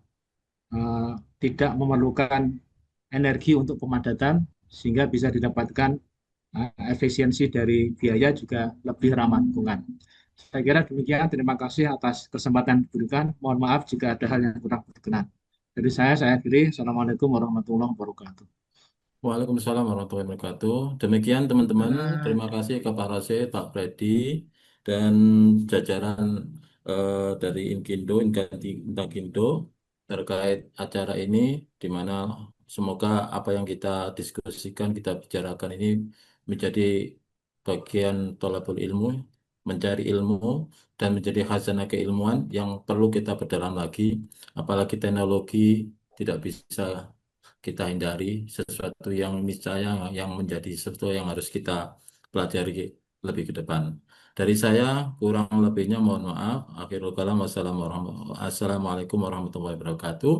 eh, tidak memerlukan energi untuk pemadatan, sehingga bisa didapatkan efisiensi dari biaya juga lebih ramah lingkungan. Saya kira demikian. Terima kasih atas kesempatan yang diberikan. Mohon maaf jika ada hal yang kurang berkenan. Dari saya akhiri. Assalamualaikum warahmatullahi wabarakatuh. Waalaikumsalam warahmatullahi wabarakatuh. Demikian teman-teman, terima Nah, kasih ke Pak Rasid, Pak Freddy, dan jajaran dari Inkagindo terkait acara ini, di mana semoga apa yang kita diskusikan, kita bicarakan ini menjadi bagian tolabul ilmu, mencari ilmu, dan menjadi khazanah keilmuan yang perlu kita perdalam lagi, apalagi teknologi tidak bisa kita hindari, sesuatu yang niscaya yang menjadi sesuatu yang harus kita pelajari lebih ke depan. Dari saya kurang lebihnya mohon maaf. Akhirul kalam, Assalamualaikum warahmatullahi wabarakatuh.